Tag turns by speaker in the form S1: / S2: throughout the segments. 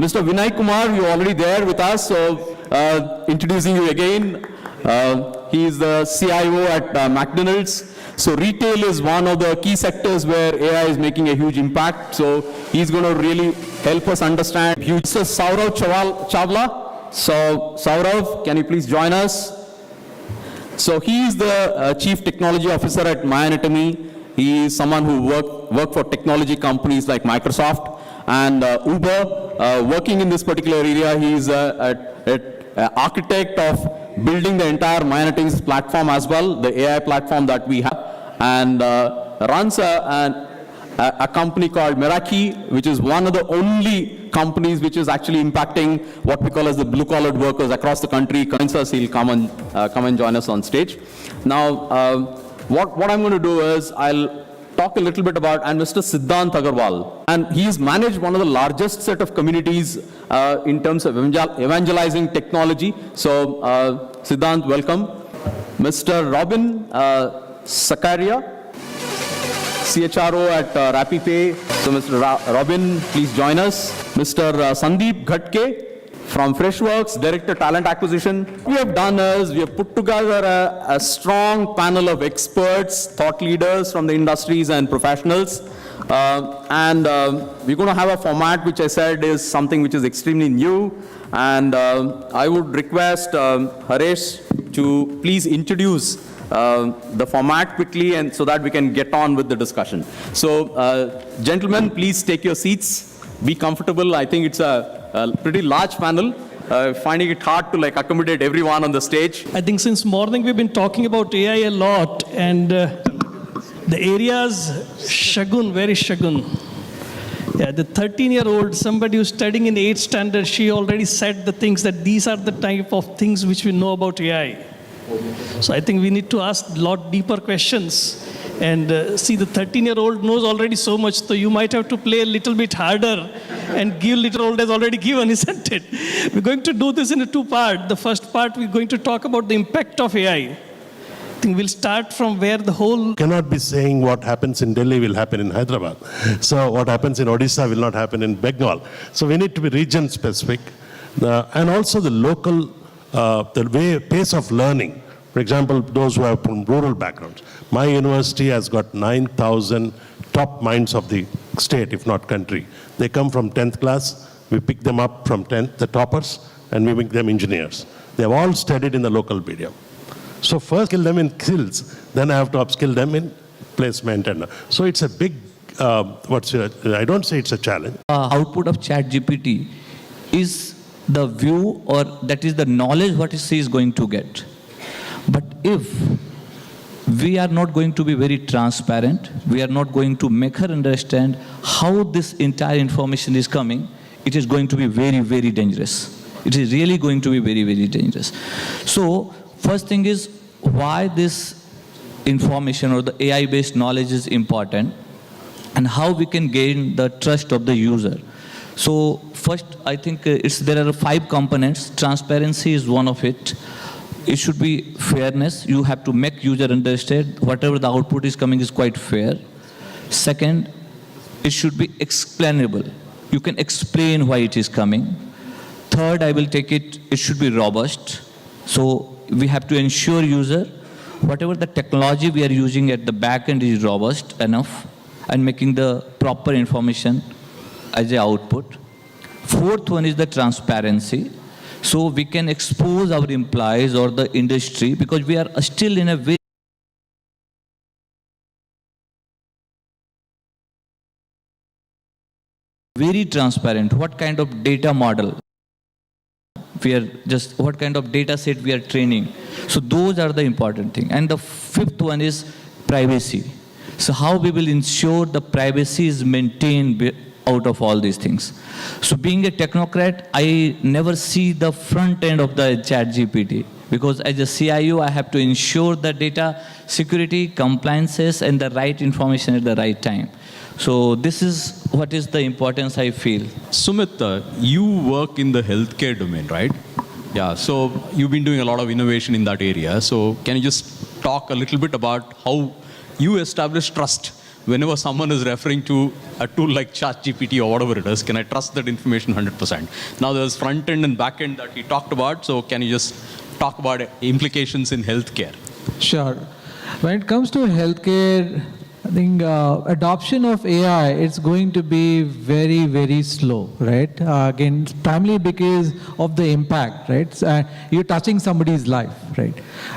S1: Mr. Vinay Kumar, you're already there with us, so introducing you again. He is the CIO at McDonald's. So retail is one of the key sectors where AI is making a huge impact. So he's going to really help us understand. Mr. Saurav Chawla. So Saurav, can you please join us? So he is the Chief Technology Officer at MyAnatomy. He is someone who worked for technology companies like Microsoft and Uber. Working in this particular area, he is an architect of building the entire MyAnatomy's platform as well, the AI platform that we have, and runs a company called Meraki, which is one of the only companies which is actually impacting what we call as the blue-collar workers across the country. He'll come and join us on stage. Now, what I'm going to do is I'll talk a little bit about, and Mr. Siddhant Agarwal. And he's managed one of the largest set of communities in terms of evangelizing technology. So, Siddhant, welcome. Mr. Robin Sakaria, CHRO at RappiPay. So, Mr. Robin, please join us. Mr. Sandeep Ghatke from Freshworks, Director Talent Acquisition. What we have done is we have put together a strong panel of experts, thought leaders from the industries and professionals. And we're going to have a format which I said is something which is extremely new. And I would request Haresh to please introduce the format quickly, and so that we can get on with the discussion. So, gentlemen, please take your seats. Be comfortable. I think it's a pretty large panel. Finding it hard to accommodate everyone on the stage.
S2: I think since morning we've been talking about AI a lot, and the areas shagun, very shagun. Yeah, the 13-year-old, somebody who's studying in 8th standard, she already said the things that these are the type of things which we know about AI. So I think we need to ask a lot deeper questions. And see, the 13-year-old knows already so much, so you might have to play a little bit harder and give little old has already given, isn't it? We're going to do this in a two-part. The first part, we're going to talk about the impact of AI. I think we'll start from where the whole...
S3: Cannot be saying what happens in Delhi will happen in Hyderabad. So what happens in Odisha will not happen in Bengal. So we need to be region-specific. And also the local, pace of learning. For example, those who are from rural backgrounds. My university has got 9,000 top minds of the state, if not country. They come from 10th class. We pick them up from 10th, the toppers, and we make them engineers. They have all studied in the local medium. So first skill them in skills, then I have to upskill them in placement. And so it's a big, I don't say it's a challenge.
S4: Output of ChatGPT is the view, or that is the knowledge what she is going to get. But if we are not going to be very transparent, we are not going to make her understand how this entire information is coming, it is going to be very, very dangerous. It is really going to be very, very dangerous. So, first thing is why this information or the AI-based knowledge is important and how we can gain the trust of the user. So, first, I think there are 5 components. Transparency is one of it. It should be fairness. You have to make user understand whatever the output is coming is quite fair. Second, it should be explainable. You can explain why it is coming. Third, I will take it, it should be robust. So we have to ensure user, whatever the technology we are using at the back end is robust enough and making the proper information as an output. Fourth one is the transparency. So we can expose our employees or the industry, because we are still in a very transparent. What kind of data model we are what kind of data set we are training. So those are the important thing. And the fifth one is privacy. So how we will ensure the privacy is maintained out of all these things. So being a technocrat, I never see the front end of the ChatGPT, because as a CIO, I have to ensure the data security, compliances, and the right information at the right time. So this is what is the importance I feel.
S5: Sumit, you work in the healthcare domain, right? Yeah, so you've been doing a lot of innovation in that area. So can you just talk a little bit about how you establish trust whenever someone is referring to a tool like ChatGPT or whatever it is, can I trust that information 100%? Now there's front end and back end that he talked about, so can you just talk about implications in healthcare?
S6: Sure. When it comes to healthcare, I think adoption of AI, it's going to be very, very slow, right? Again, primarily because of the impact, right? So, you're touching somebody's life, right?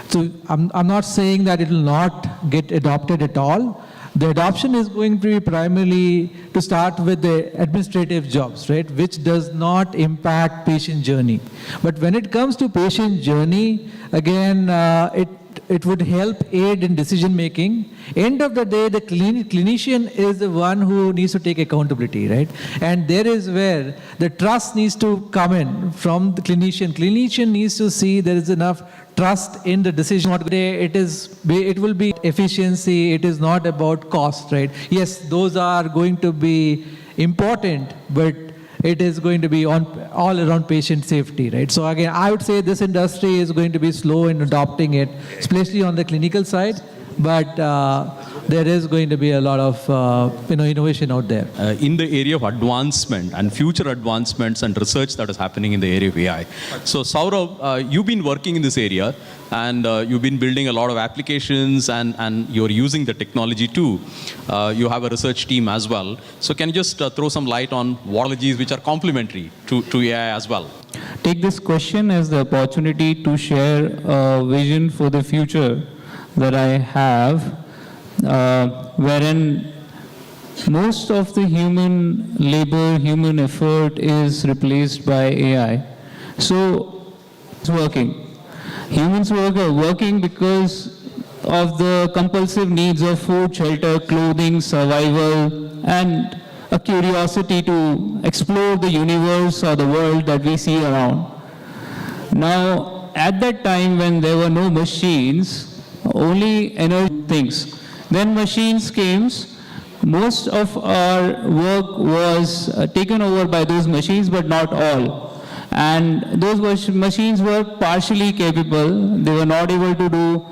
S6: So I'm not saying that it will not get adopted at all. The adoption is going to be primarily to start with the administrative jobs, right? Which does not impact patient journey. But when it comes to patient journey, again, it would help aid in decision making. End of the day, the clinician is the one who needs to take accountability, right? And there is where the trust needs to come in from the clinician. Clinician needs to see there is enough trust in the decision. It will be efficiency. It is not about cost, right? Yes, those are going to be important, but it is going to be all around patient safety, right? So again, I would say this industry is going to be slow in adopting it, especially on the clinical side, but there is going to be a lot of innovation out there.
S5: In the area of advancement and future advancements and research that is happening in the area of AI. So Saurav, you've been working in this area and you've been building a lot of applications and you're using the technology too. You have a research team as well. So can you just throw some light on technologies which are complementary to AI as well?
S7: Take this question as the opportunity to share a vision for the future that I have, wherein most of the human labor, human effort is replaced by AI. So it's working. Humans are working because of the compulsive needs of food, shelter, clothing, survival, and a curiosity to explore the universe or the world that we see around. Now, at that time when there were no machines, only energy things. Then machines came. Most of our work was taken over by those machines, but not all. And those machines were partially capable. They were not able to do,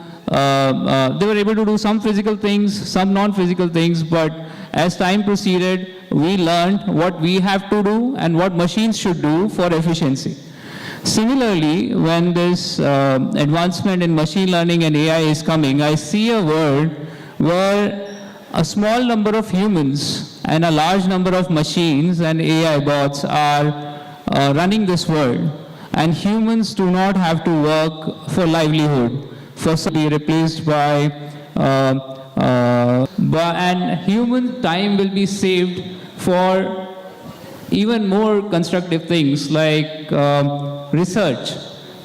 S7: they were able to do some physical things, some non-physical things, but as time proceeded, we learned what we have to do and what machines should do for efficiency. Similarly, when this advancement in machine learning and AI is coming, I see a world where a small number of humans and a large number of machines and AI bots are running this world, and humans do not have to work for livelihood, for be replaced by and human time will be saved for even more constructive things like research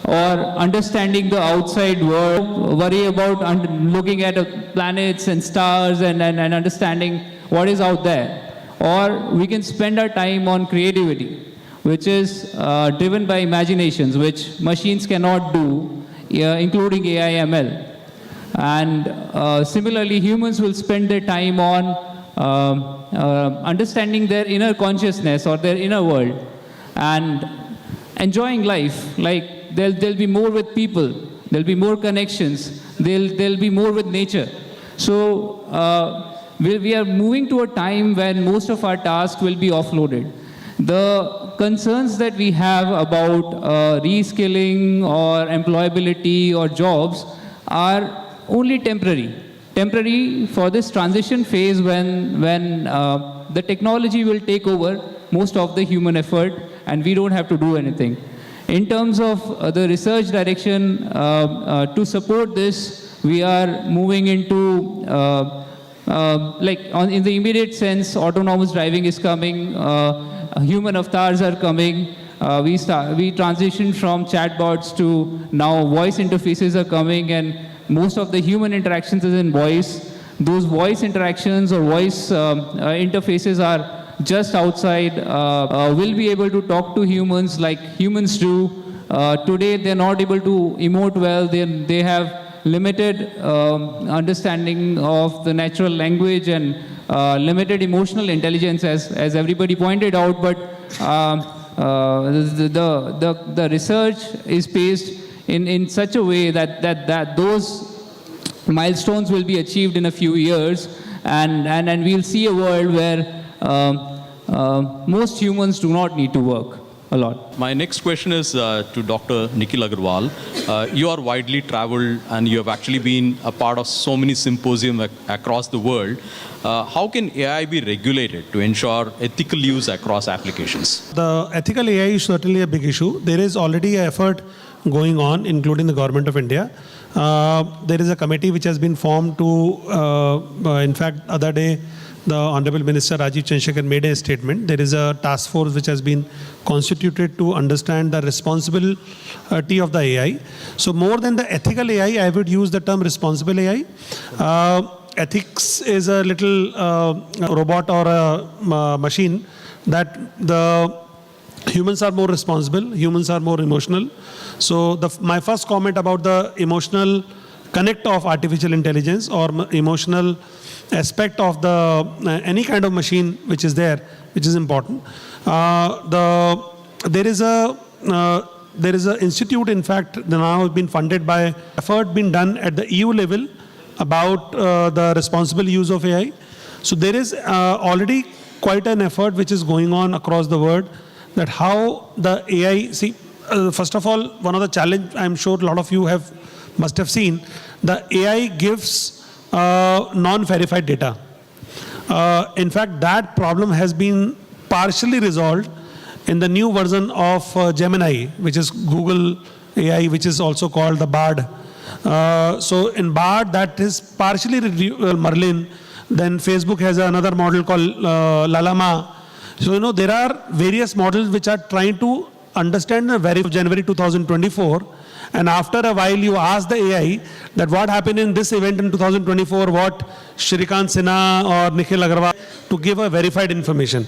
S7: or understanding the outside world, worry about looking at planets and stars and understanding what is out there. Or we can spend our time on creativity, which is driven by imaginations, which machines cannot do, including AI ML. And similarly, humans will spend their time on understanding their inner consciousness or their inner world and enjoying life. Like they'll be more with people, there'll be more connections, they'll be more with nature. So we are moving to a time when most of our tasks will be offloaded. The concerns that we have about reskilling or employability or jobs are only temporary for this transition phase when the technology will take over most of the human effort and we don't have to do anything. In terms of the research direction, to support this, we are moving into, in the immediate sense, autonomous driving is coming, human avatars are coming. We transitioned from chatbots to now voice interfaces are coming, and most of the human interactions is in voice. Those voice interactions or voice interfaces are just outside. Will be able to talk to humans like humans do. Today they're not able to emote well. They have limited understanding of the natural language and limited emotional intelligence, as everybody pointed out. But the research is paced in such a way that those milestones will be achieved in a few years, and we'll see a world where most humans do not need to work a lot.
S5: My next question is to Dr. Nikhil Agarwal. You are widely traveled and you have actually been a part of so many symposiums across the world. How can AI be regulated to ensure ethical use across applications?
S8: The ethical AI is certainly a big issue. There is already an effort going on, including the government of India. There is a committee which has been formed to, in fact, other day, the Honorable Minister Rajiv Chandrasekhar made a statement. There is a task force which has been constituted to understand the responsibility of the AI. So more than the ethical AI, I would use the term responsible AI. Ethics is a little robot or a machine that the humans are more responsible, humans are more emotional. So my first comment about the emotional connect of artificial intelligence or emotional aspect of the any kind of machine which is there, which is important. There is a institute, in fact, now has been funded by effort been done at the EU level about the responsible use of AI. So there is already quite an effort which is going on across the world that how the AI, first of all, one of the challenge I'm sure a lot of you must have seen, the AI gives non-verified data. In fact, that problem has been partially resolved in the new version of Gemini, which is Google AI, which is also called the Bard. So in Bard, that is partially Merlin. Then Facebook has another model called Lalama. So, there are various models which are trying to understand the very January 2024. And after a while, you ask the AI that what happened in this event in 2024, what Shrikant Sinha or Nikhil Agarwal, to give a verified information.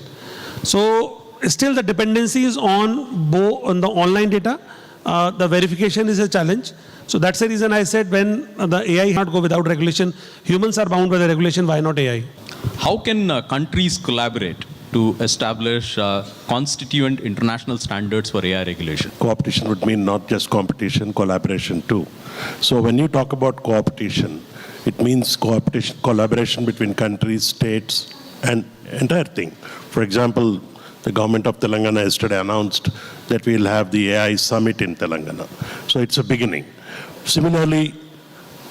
S8: So still the dependency is on the online data. The verification is a challenge. So that's the reason I said when the AI cannot go without regulation, humans are bound by the regulation, why not AI?
S5: How can countries collaborate to establish constituent international standards for AI regulation?
S3: Cooperation would mean not just competition, collaboration too. So when you talk about cooperation, it means collaboration between countries, states, and entire thing. For example, the government of Telangana yesterday announced that we'll have the AI summit in Telangana. So it's a beginning. Similarly,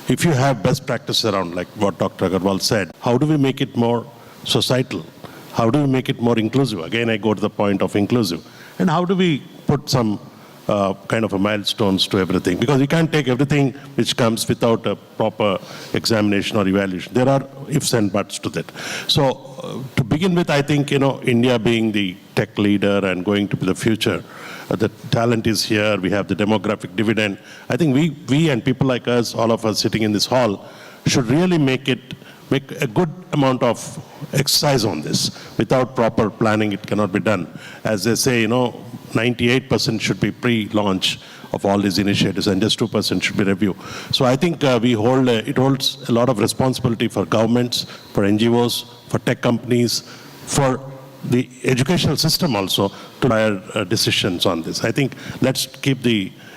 S3: if you have best practice around, like what Dr. Agarwal said, how do we make it more societal? How do we make it more inclusive? Again, I go to the point of inclusive. And how do we put some kind of a milestones to everything? Because you can't take everything which comes without a proper examination or evaluation. There are ifs and buts to that. So to begin with, I think, India being the tech leader and going to be the future, the talent is here, we have the demographic dividend. I think we and people like us, all of us sitting in this hall, should really make a good amount of exercise on this. Without proper planning, it cannot be done. As they say, 98% should be pre-launch of all these initiatives and just 2% should be review. So I think it holds a lot of responsibility for governments, for NGOs, for tech companies, for the educational system also to make decisions on this. I think let's keep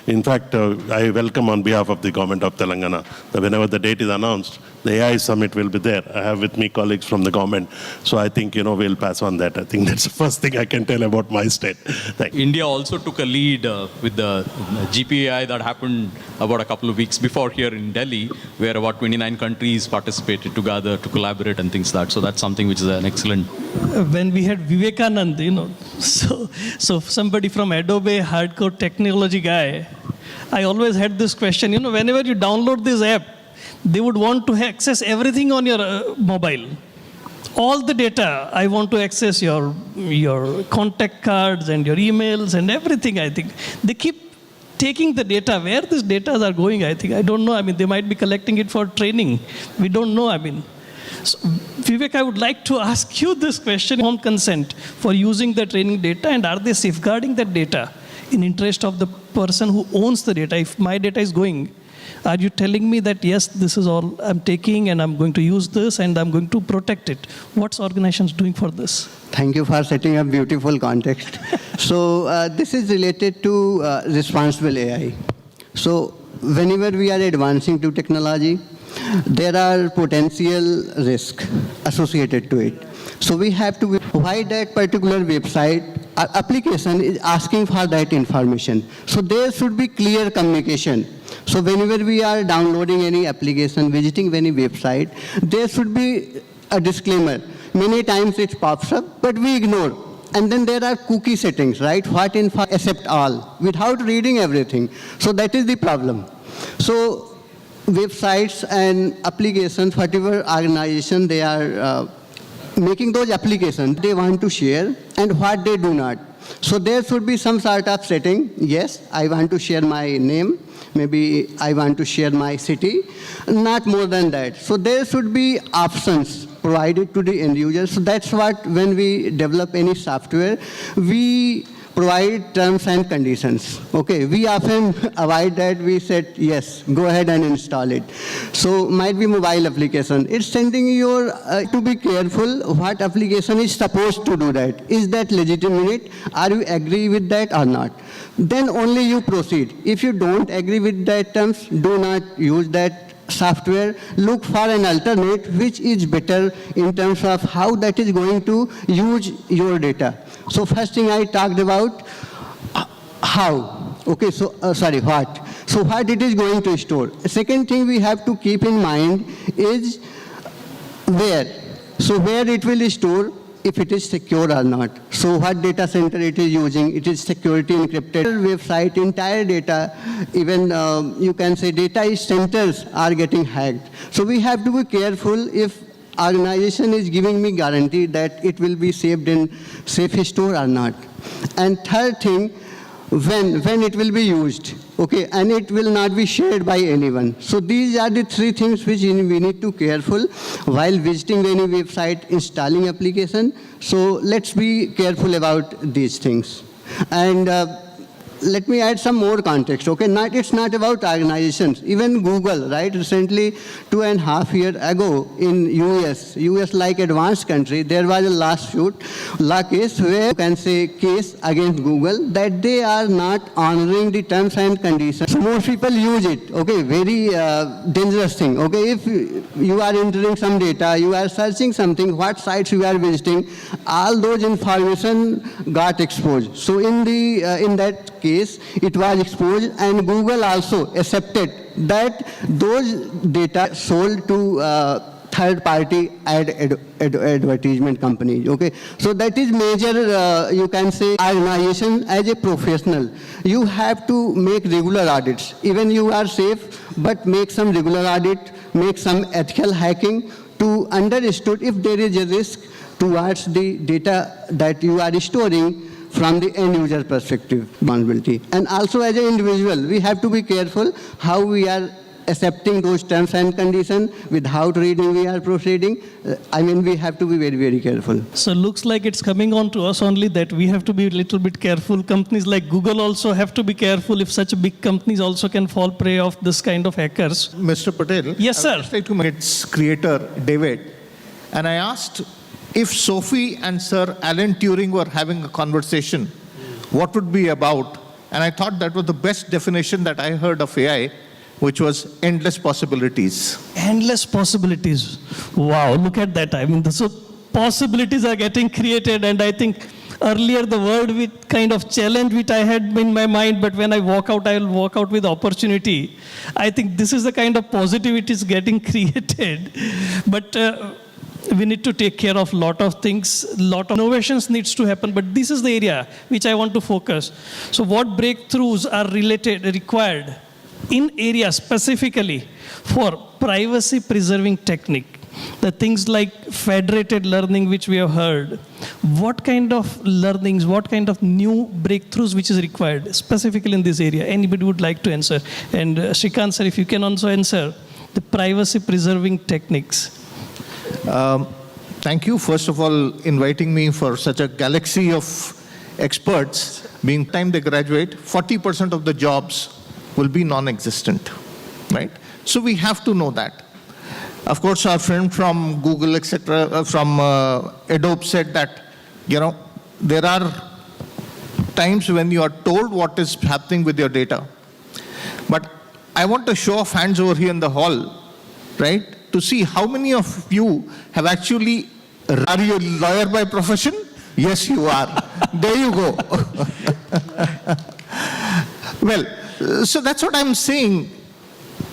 S3: in fact, I welcome on behalf of the government of Telangana that whenever the date is announced, the AI summit will be there. I have with me colleagues from the government. So I think, we'll pass on that. I think that's the first thing I can tell about my state. Thank you.
S5: India also took a lead with the GPAI that happened about a couple of weeks before here in Delhi, where about 29 countries participated together to collaborate and things like that. So that's something which is an excellent.
S2: When we had Vivekanand, so somebody from Adobe, hardcore technology guy, I always had this question, whenever you download this app, they would want to access everything on your mobile. All the data, I want to access your contact cards and your emails and everything, I think. They keep taking the data. Where these data are going, I think. I don't know. They might be collecting it for training. We don't know, So, Vivek, I would like to ask you this question on consent for using the training data, and are they safeguarding that data in interest of the person who owns the data? If my data is going, are you telling me that, yes, this is all I'm taking and I'm going to use this and I'm going to protect it? What's organizations doing for this?
S9: Thank you for setting up beautiful context. So this is related to responsible AI. So whenever we are advancing to technology, there are potential risks associated to it. So we have to, why that particular website application is asking for that information. So there should be clear communication. So whenever we are downloading any application, visiting any website, there should be a disclaimer. Many times it pops up, but we ignore. And then there are cookie settings, right? What info accept all, without reading everything. So that is the problem. So websites and applications, whatever organization they are making those applications, they want to share, and what they do not. So there should be some sort of setting. Yes, I want to share my name. Maybe I want to share my city. Not more than that. So there should be options provided to the end user. So that's what, when we develop any software, we provide terms and conditions. Okay, we often avoid that. We said, yes, go ahead and install it. So might be mobile application. It's sending you to be careful what application is supposed to do that. Is that legitimate? Are you agree with that or not? Then only you proceed. If you don't agree with that terms, do not use that software. Look for an alternate which is better in terms of how that is going to use your data. So first thing I talked about, how. Okay, so what. So what it is going to store. Second thing we have to keep in mind is where. So where it will store, if it is secure or not. So what data center it is using, it is security encrypted. Website, entire data, even you can say data centers are getting hacked. So we have to be careful if organization is giving me guarantee that it will be saved in safe store or not. And third thing, when it will be used, okay, and it will not be shared by anyone. So these are the three things which we need to be careful while visiting any website, installing application. So let's be careful about these things. And let me add some more context, okay? It's not about organizations. Even Google, right? Recently, 2.5 years ago in US like advanced country, there was a law case where you can say case against Google that they are not honoring the terms and conditions. So most people use it, okay? Very dangerous thing, okay? If you are entering some data, you are searching something, what sites you are visiting, all those information got exposed. So in that case, it was exposed, and Google also accepted that those data sold to third-party advertisement companies. Okay, so that is major. You can say organization as a professional, you have to make regular audits. Even you are safe, but make some regular audit, make some ethical hacking to understood if there is a risk towards the data that you are storing from the end user perspective, responsibility. And also as an individual, we have to be careful how we are accepting those terms and conditions, without reading we are proceeding. We have to be very, very careful.
S2: So looks like it's coming on to us only that we have to be a little bit careful. Companies like Google also have to be careful if such big companies also can fall prey of this kind of hackers.
S10: Mr. Patel.
S2: Yes, sir.
S10: I would like to meet its creator, David. And I asked, if Sophie and Sir Alan Turing were having a conversation, what would be about? And I thought that was the best definition that I heard of AI, which was endless possibilities.
S2: Endless possibilities. Wow, look at that. So possibilities are getting created, and I think earlier the word with kind of challenge which I had in my mind, but when I walk out, I will walk out with opportunity. I think this is the kind of positivity is getting created. But we need to take care of lot of things, lot of innovations needs to happen, but this is the area which I want to focus. So what breakthroughs are required in areas specifically for privacy preserving technique? The things like federated learning which we have heard. What kind of learnings, what kind of new breakthroughs which is required specifically in this area? Anybody would like to answer? And Shrikant sir, if you can also answer the privacy preserving techniques.
S10: Thank you, first of all, inviting me for such a galaxy of experts. Being time they graduate, 40% of the jobs will be non-existent, right? So we have to know that. Of course, our friend from Google, etc., from Adobe said that, there are times when you are told what is happening with your data. But I want a show of hands over here in the hall. right? To see how many of you have actually, are you a lawyer by profession? Yes, you are. There you go. Well, so that's what I'm saying.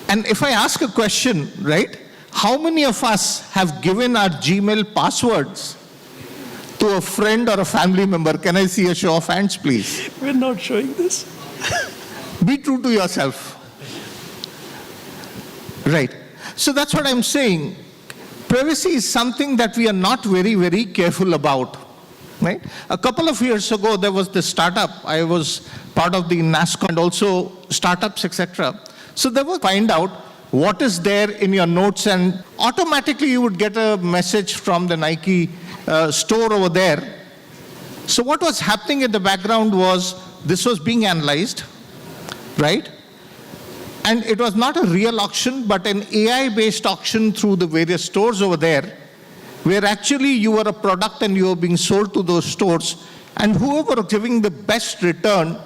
S10: And if I ask a question, right, how many of us have given our Gmail passwords to a friend or a family member? Can I see a show of hands, please?
S2: We're not showing this.
S10: Be true to yourself. Right. So that's what I'm saying. Privacy is something that we are not very, very careful about. Right? A couple of years ago, there was this startup. I was part of the NASCO and also startups, etc. So they would find out what is there in your notes, and automatically you would get a message from the Nike store over there. So what was happening in the background was this was being analyzed, right? And it was not a real auction, but an AI-based auction through the various stores over there, where actually you were a product and you were being sold to those stores, and whoever was giving the best return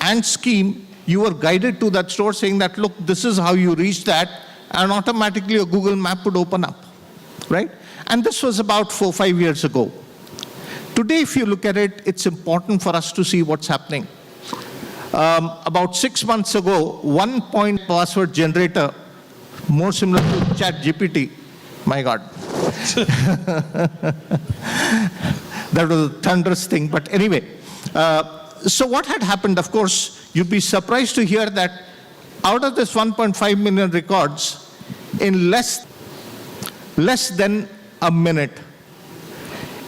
S10: and scheme, you were guided to that store saying that, look, this is how you reach that, and automatically a Google map would open up, right? And this was about 4 or 5 years ago. Today, if you look at it, it's important for us to see what's happening. About 6 months ago, 1-point password generator, more similar to ChatGPT, my God. That was a thunderous thing, but anyway. So what had happened, of course, you'd be surprised to hear that out of this 1.5 million records, in less than a minute,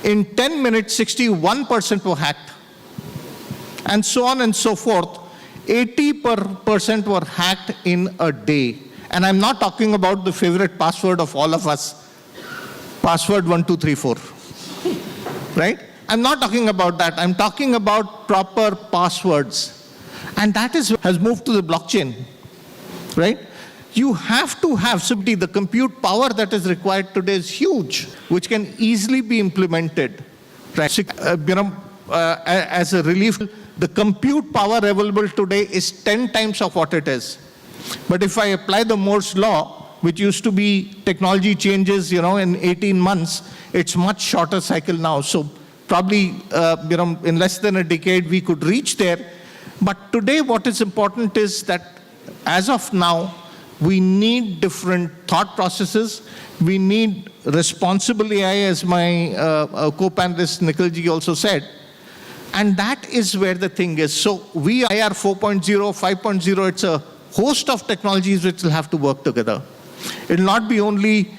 S10: in 10 minutes, 61% were hacked. And so on and so forth. 80% were hacked in a day. And I'm not talking about the favorite password of all of us, password 1234, right? I'm not talking about that. I'm talking about proper passwords. And that has moved to the blockchain, right? You have to have simply the compute power that is required today is huge, which can easily be implemented, right? As a relief, the compute power available today is 10 times of what it is. But if I apply the Moore's law, which used to be technology changes, in 18 months, it's much shorter cycle now. So probably, in less than a decade, we could reach there. But today, what is important is that as of now, we need different thought processes. We need responsible AI, as my co-panelist Nikhilji also said. And that is where the thing is. So we IR 4.0, 5.0, it's a host of technologies which will have to work together. It will not be only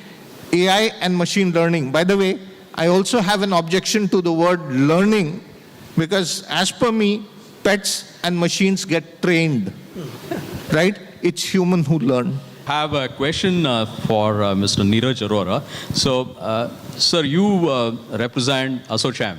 S10: AI and machine learning. By the way, I also have an objection to the word learning, because as per me, pets and machines get trained, right? It's human who learn.
S5: I have a question for Mr. Neeraj Arora. So, sir, you represent ASSOCHAM,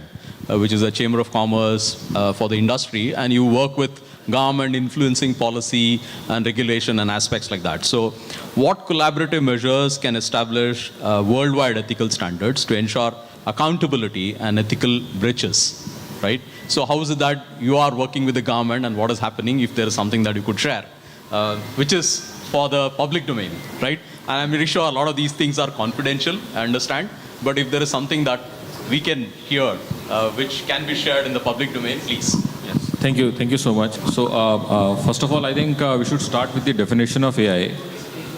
S5: which is a chamber of commerce for the industry, and you work with government influencing policy and regulation and aspects like that. So what collaborative measures can establish worldwide ethical standards to ensure accountability and ethical breaches, right? So how is it that you are working with the government, and what is happening, if there is something that you could share, which is for the public domain, right? And I'm very sure a lot of these things are confidential, I understand, but if there is something that we can hear, which can be shared in the public domain, please.
S11: Yes. Thank you so much. So first of all, I think we should start with the definition of AI.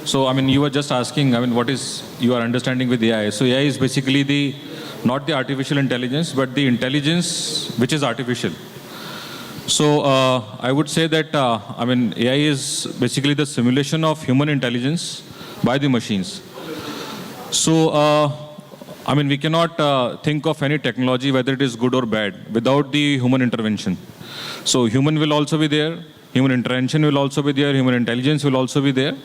S11: So you were just asking, what is your understanding with AI? So AI is basically not the artificial intelligence, but the intelligence which is artificial. So I would say that AI is basically the simulation of human intelligence by the machines. So we cannot think of any technology, whether it is good or bad, without the human intervention. So human will also be there, human intervention will also be there, human intelligence will also be there.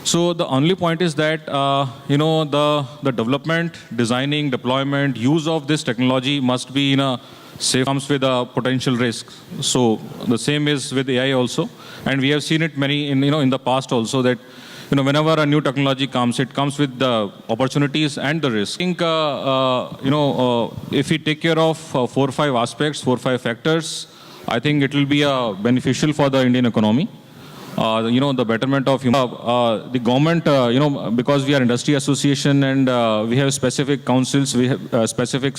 S11: So the only point is that, the development, designing, deployment, use of this technology must be in a safe, comes with a potential risk. So the same is with AI also. And we have seen it in the past also, that whenever a new technology comes, it comes with the opportunities and the risks. I think, if we take care of 4 or 5 aspects, 4 or 5 factors, I think it will be beneficial for the Indian economy. the betterment of human. The government, because we are industry association and we have specific councils, we have specific,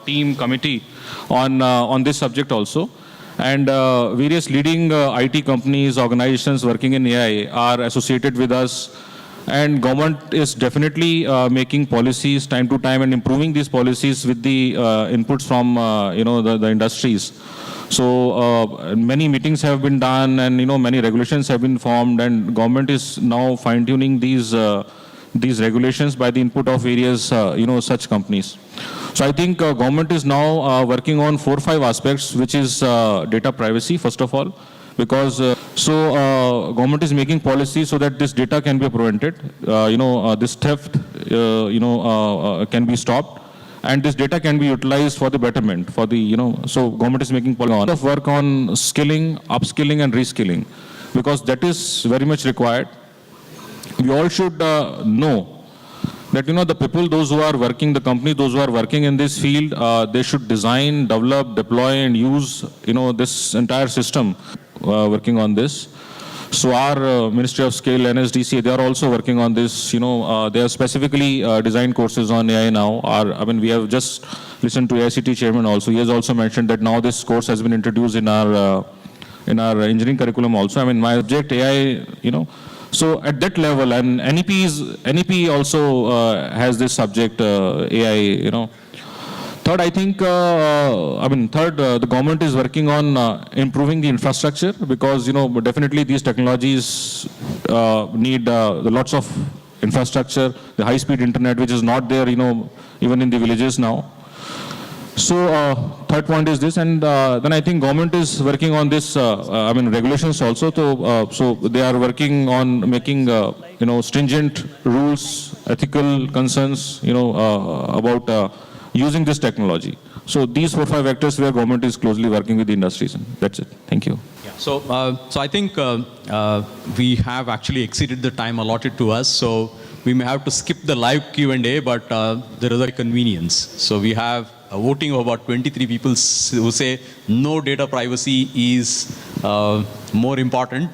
S11: team committee on this subject also. And various leading IT companies, organizations working in AI are associated with us. And government is definitely making policies time to time and improving these policies with the inputs from, the industries. So many meetings have been done and, many regulations have been formed, and government is now fine-tuning these regulations by the input of various, such companies. So I think government is now working on 4 or 5 aspects, which is data privacy, first of all, because government is making policy so that this data can be prevented, this theft, can be stopped, and this data can be utilized for the betterment, for the, so government is making a lot of work on skilling, upskilling and reskilling, because that is very much required. We all should know that, the people, those who are working, the companies, those who are working in this field, they should design, develop, deploy and use, this entire system working on this. So our Ministry of Skill, NSDC, they are also working on this. They have specifically designed courses on AI now. We have just listened to AICT chairman also. He has also mentioned that now this course has been introduced in our engineering curriculum also. My subject AI, so at that level, and NEP also has this subject AI, Third, I think, the government is working on improving the infrastructure, because, definitely these technologies need lots of infrastructure, the high-speed internet, which is not there, even in the villages now. So, third point is this, and then I think government is working on this, regulations also. So they are working on making, stringent rules, ethical concerns, about using this technology. So these 4 or 5 vectors where government is closely working with the industries. And that's it. Thank you.
S5: Yeah. So I think we have actually exceeded the time allotted to us. So we may have to skip the live Q&A, but there is a convenience. So we have a voting of about 23 people who say no, data privacy is more important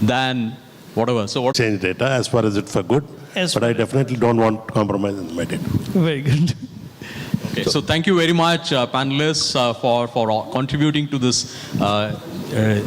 S5: than whatever. So what?
S3: Change data as far as it's for good, but I definitely don't want to compromise on my data.
S2: Very good.
S5: Okay, so thank you very much, panelists, for contributing to this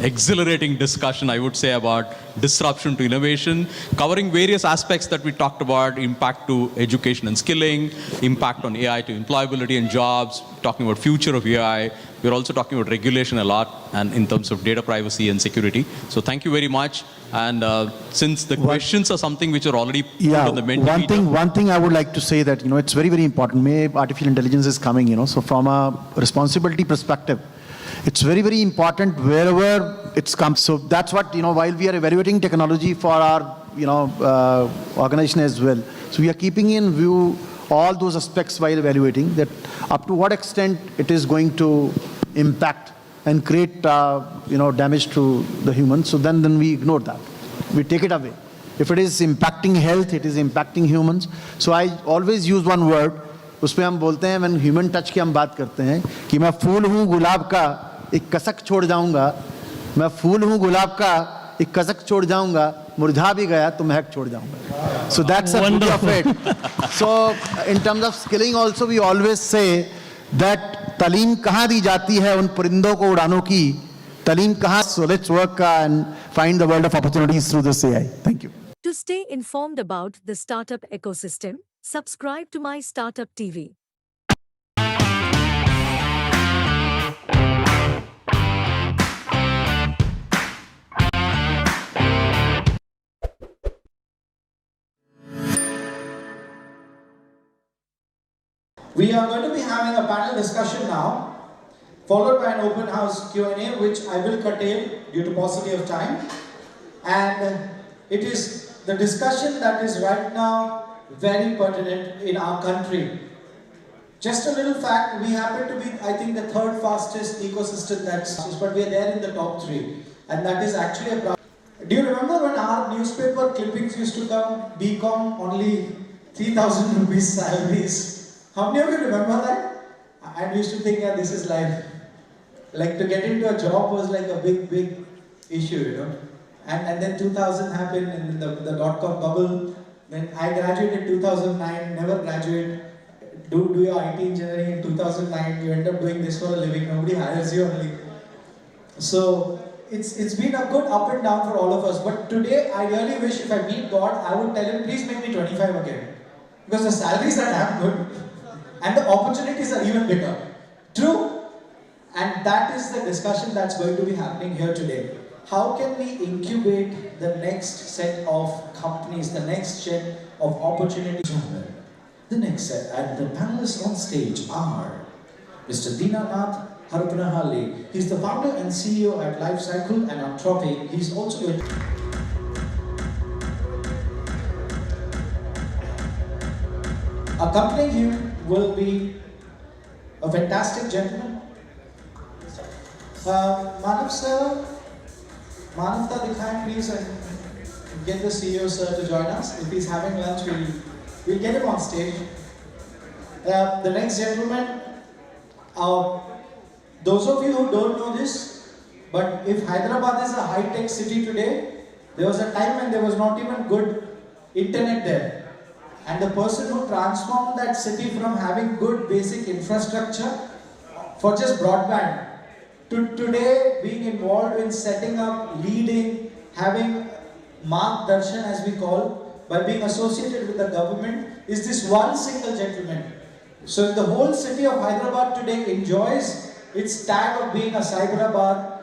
S5: exhilarating discussion, I would say, about disruption to innovation, covering various aspects that we talked about: impact to education and skilling, impact on AI to employability and jobs, talking about future of AI. We're also talking about regulation a lot, and in terms of data privacy and security. So thank you very much. And since the questions are something which are already put on the Mentimeter.
S12: One thing I would like to say that, it's very, very important. Artificial intelligence is coming, so from a responsibility perspective, it's very, very important wherever it's come. So that's what, while we are evaluating technology for our, organization as well. So we are keeping in view all those aspects while evaluating that up to what extent it is going to impact and create, damage to the humans. So then we ignore that. We take it away. If it is impacting health, it is impacting humans. So I always use one word. उसपे हम बोलते हैं, when human touch की हम बात करते हैं, कि मैं फूल हूँ गुलाब का, एक कसक छोड़ जाऊँगा. मैं फूल हूँ गुलाब का, एक कसक छोड़ जाऊँगा. मुरझा भी गया तो महक छोड़ जाऊँगा. So that's the beauty of it. So in terms of skilling also, we always say that तालीम कहाँ दी जाती है उन परिंदों को उड़ानों की, तालीम कहाँ. So let's work and find the world of opportunities through this AI. Thank you.
S13: To stay informed about the startup ecosystem, subscribe to MyStartuptv.
S14: We are going to be having a panel discussion now, followed by an open house Q&A, which I will curtail due to paucity of time. And it is the discussion that is right now very pertinent in our country. Just a little fact, we happen to be, I think, the 3rd fastest ecosystem but we are there in the top 3. And that is actually a problem. Do you remember when our newspaper clippings used to come, BCom, only 3,000 rupees salaries? How many of you remember that? And we used to think, yeah, this is life. Like to get into a job was like a big, big issue, And then 2000 happened, and then the dot-com bubble. Then I graduated 2009, never graduate. Do your IT engineering in 2009, you end up doing this for a living, nobody hires you only. So it's been a good up and down for all of us. But today, I really wish if I meet God, I would tell him, please make me 25 again. Because the salaries are damn good, and the opportunities are even bigger. True? And that is the discussion that's going to be happening here today. How can we incubate the next set of companies, the next set of opportunities? The next set, and the panelists on stage are Mr. Dinanath Harpanahalli. He's the founder and CEO at Lifecycle and Anthropic. He's also going to accompanying him will be a fantastic gentleman. Manav sir, Manavta Dikhaye please, and get the CEO sir to join us. If he's having lunch, we'll get him on stage. The next gentleman, those of you who don't know this, but if Hyderabad is a high-tech city today, there was a time when there was not even good internet there. And the person who transformed that city from having good basic infrastructure for just broadband to today being involved in setting up, leading, having Mark Darshan as we call, by being associated with the government, is this one single gentleman. So the whole city of Hyderabad today enjoys its tag of being a Cyberabad.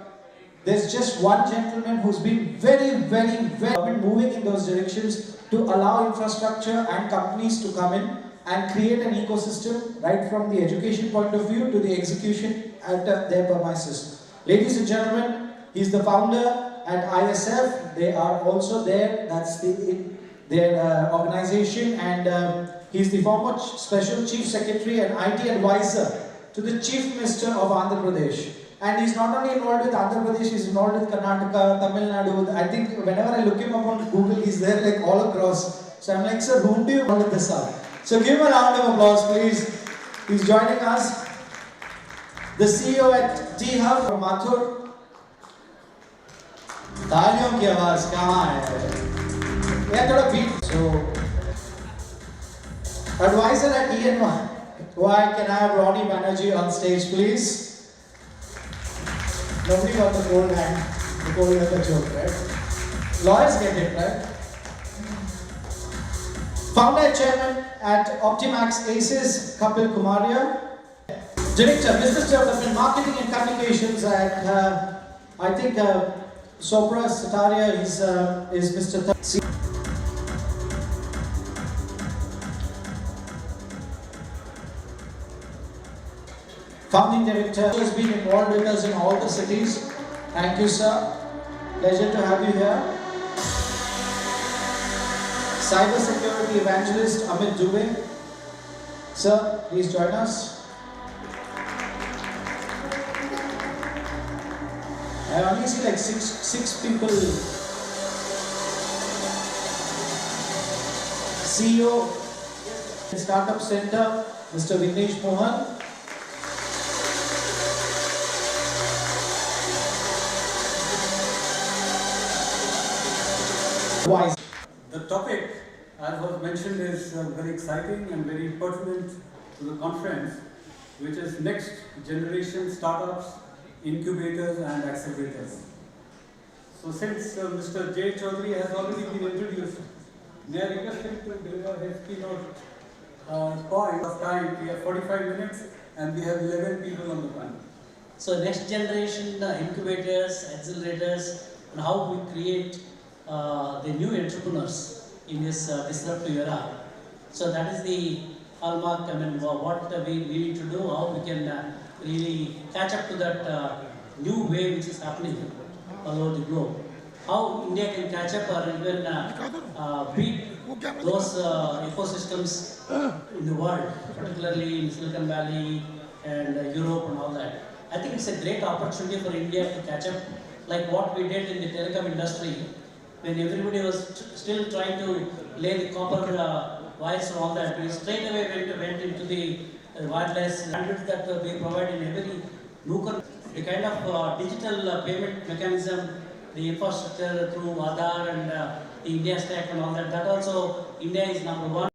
S14: There's just one gentleman who's been very moving in those directions to allow infrastructure and companies to come in and create an ecosystem right from the education point of view to the execution at their premises. Ladies and gentlemen, he's the founder at ISF. They are also there. That's their organization, and he's the former Special Chief Secretary and IT Advisor to the Chief Minister of Andhra Pradesh. And he's not only involved with Andhra Pradesh, he's involved with Karnataka, Tamil Nadu. I think whenever I look him up on Google, he's there like all across. So I'm like, sir, whom do you want this up? So give him a round of applause, please. He's joining us. The CEO at T-Hub from Mathur. तालियों की आवाज कहाँ है? Yeah, थोड़ा beat. So, advisor at ENY. Why can I have Ronnie Banerjee on stage, please? Nobody got the cold hand before we have the joke, right? Lawyers get it, right? Founder and chairman at Optimax Aces, Kapil Kumaria. Director, Business Development, Marketing and Communications at, I think, Sopra Sataria is Mr. Founding Director, has been involved with us in all the cities. Thank you, sir. Pleasure to have you here. Cyber Security Evangelist Amit Dubey. Sir, please join us. I only see like six people. CEO Startup Center, Mr. Vignesh Mohan.
S15: The topic, as was mentioned, is very exciting and very pertinent to the conference, which is next generation startups, incubators and accelerators. So since Mr. Jay Chaudhary has already been introduced, may I request him to deliver his keynote point of time. We have 45 minutes and we have 11 people on the panel.
S16: So next generation incubators, accelerators, and how we create the new entrepreneurs in this disruptive era. So that is the hallmark, I mean, what we need to do, how we can really catch up to that new wave which is happening all over the globe. How India can catch up or even beat those ecosystems in the world, particularly in Silicon Valley and Europe and all that. I think it's a great opportunity for India to catch up, like what we did in the telecom industry, when everybody was still trying to lay the copper wires and all that. We straight away went into the wireless standards that we provide in every nook. The kind of digital payment mechanism the infrastructure through Aadhaar and the India stack and all that. That also, India is number one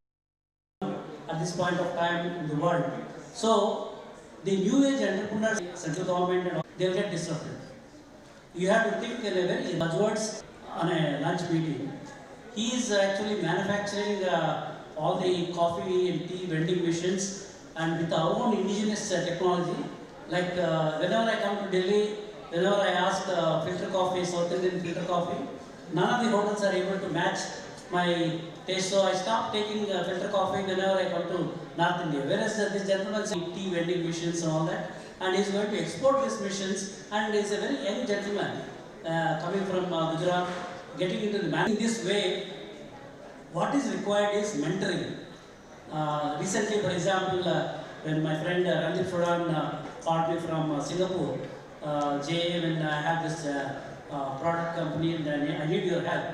S16: at this point of time in the world. So, the new age entrepreneurs, central government, and all, they'll get disrupted. You have to think in a very buzzwords on a lunch meeting. He is actually manufacturing all the coffee and tea vending machines and with our own indigenous technology. Like whenever I come to Delhi, whenever I ask filter coffee, South Indian filter coffee, none of the hotels are able to match my taste. So I stop taking filter coffee whenever I come to North India. Whereas this gentleman says tea vending machines and all that, and he's going to export these machines, and he's a very young gentleman coming from Gujarat, getting into the man. In this way, what is required is mentoring. Recently, for example, when my friend Ranjit Furan called me from Singapore, Jay, when I have this product company and I need your help,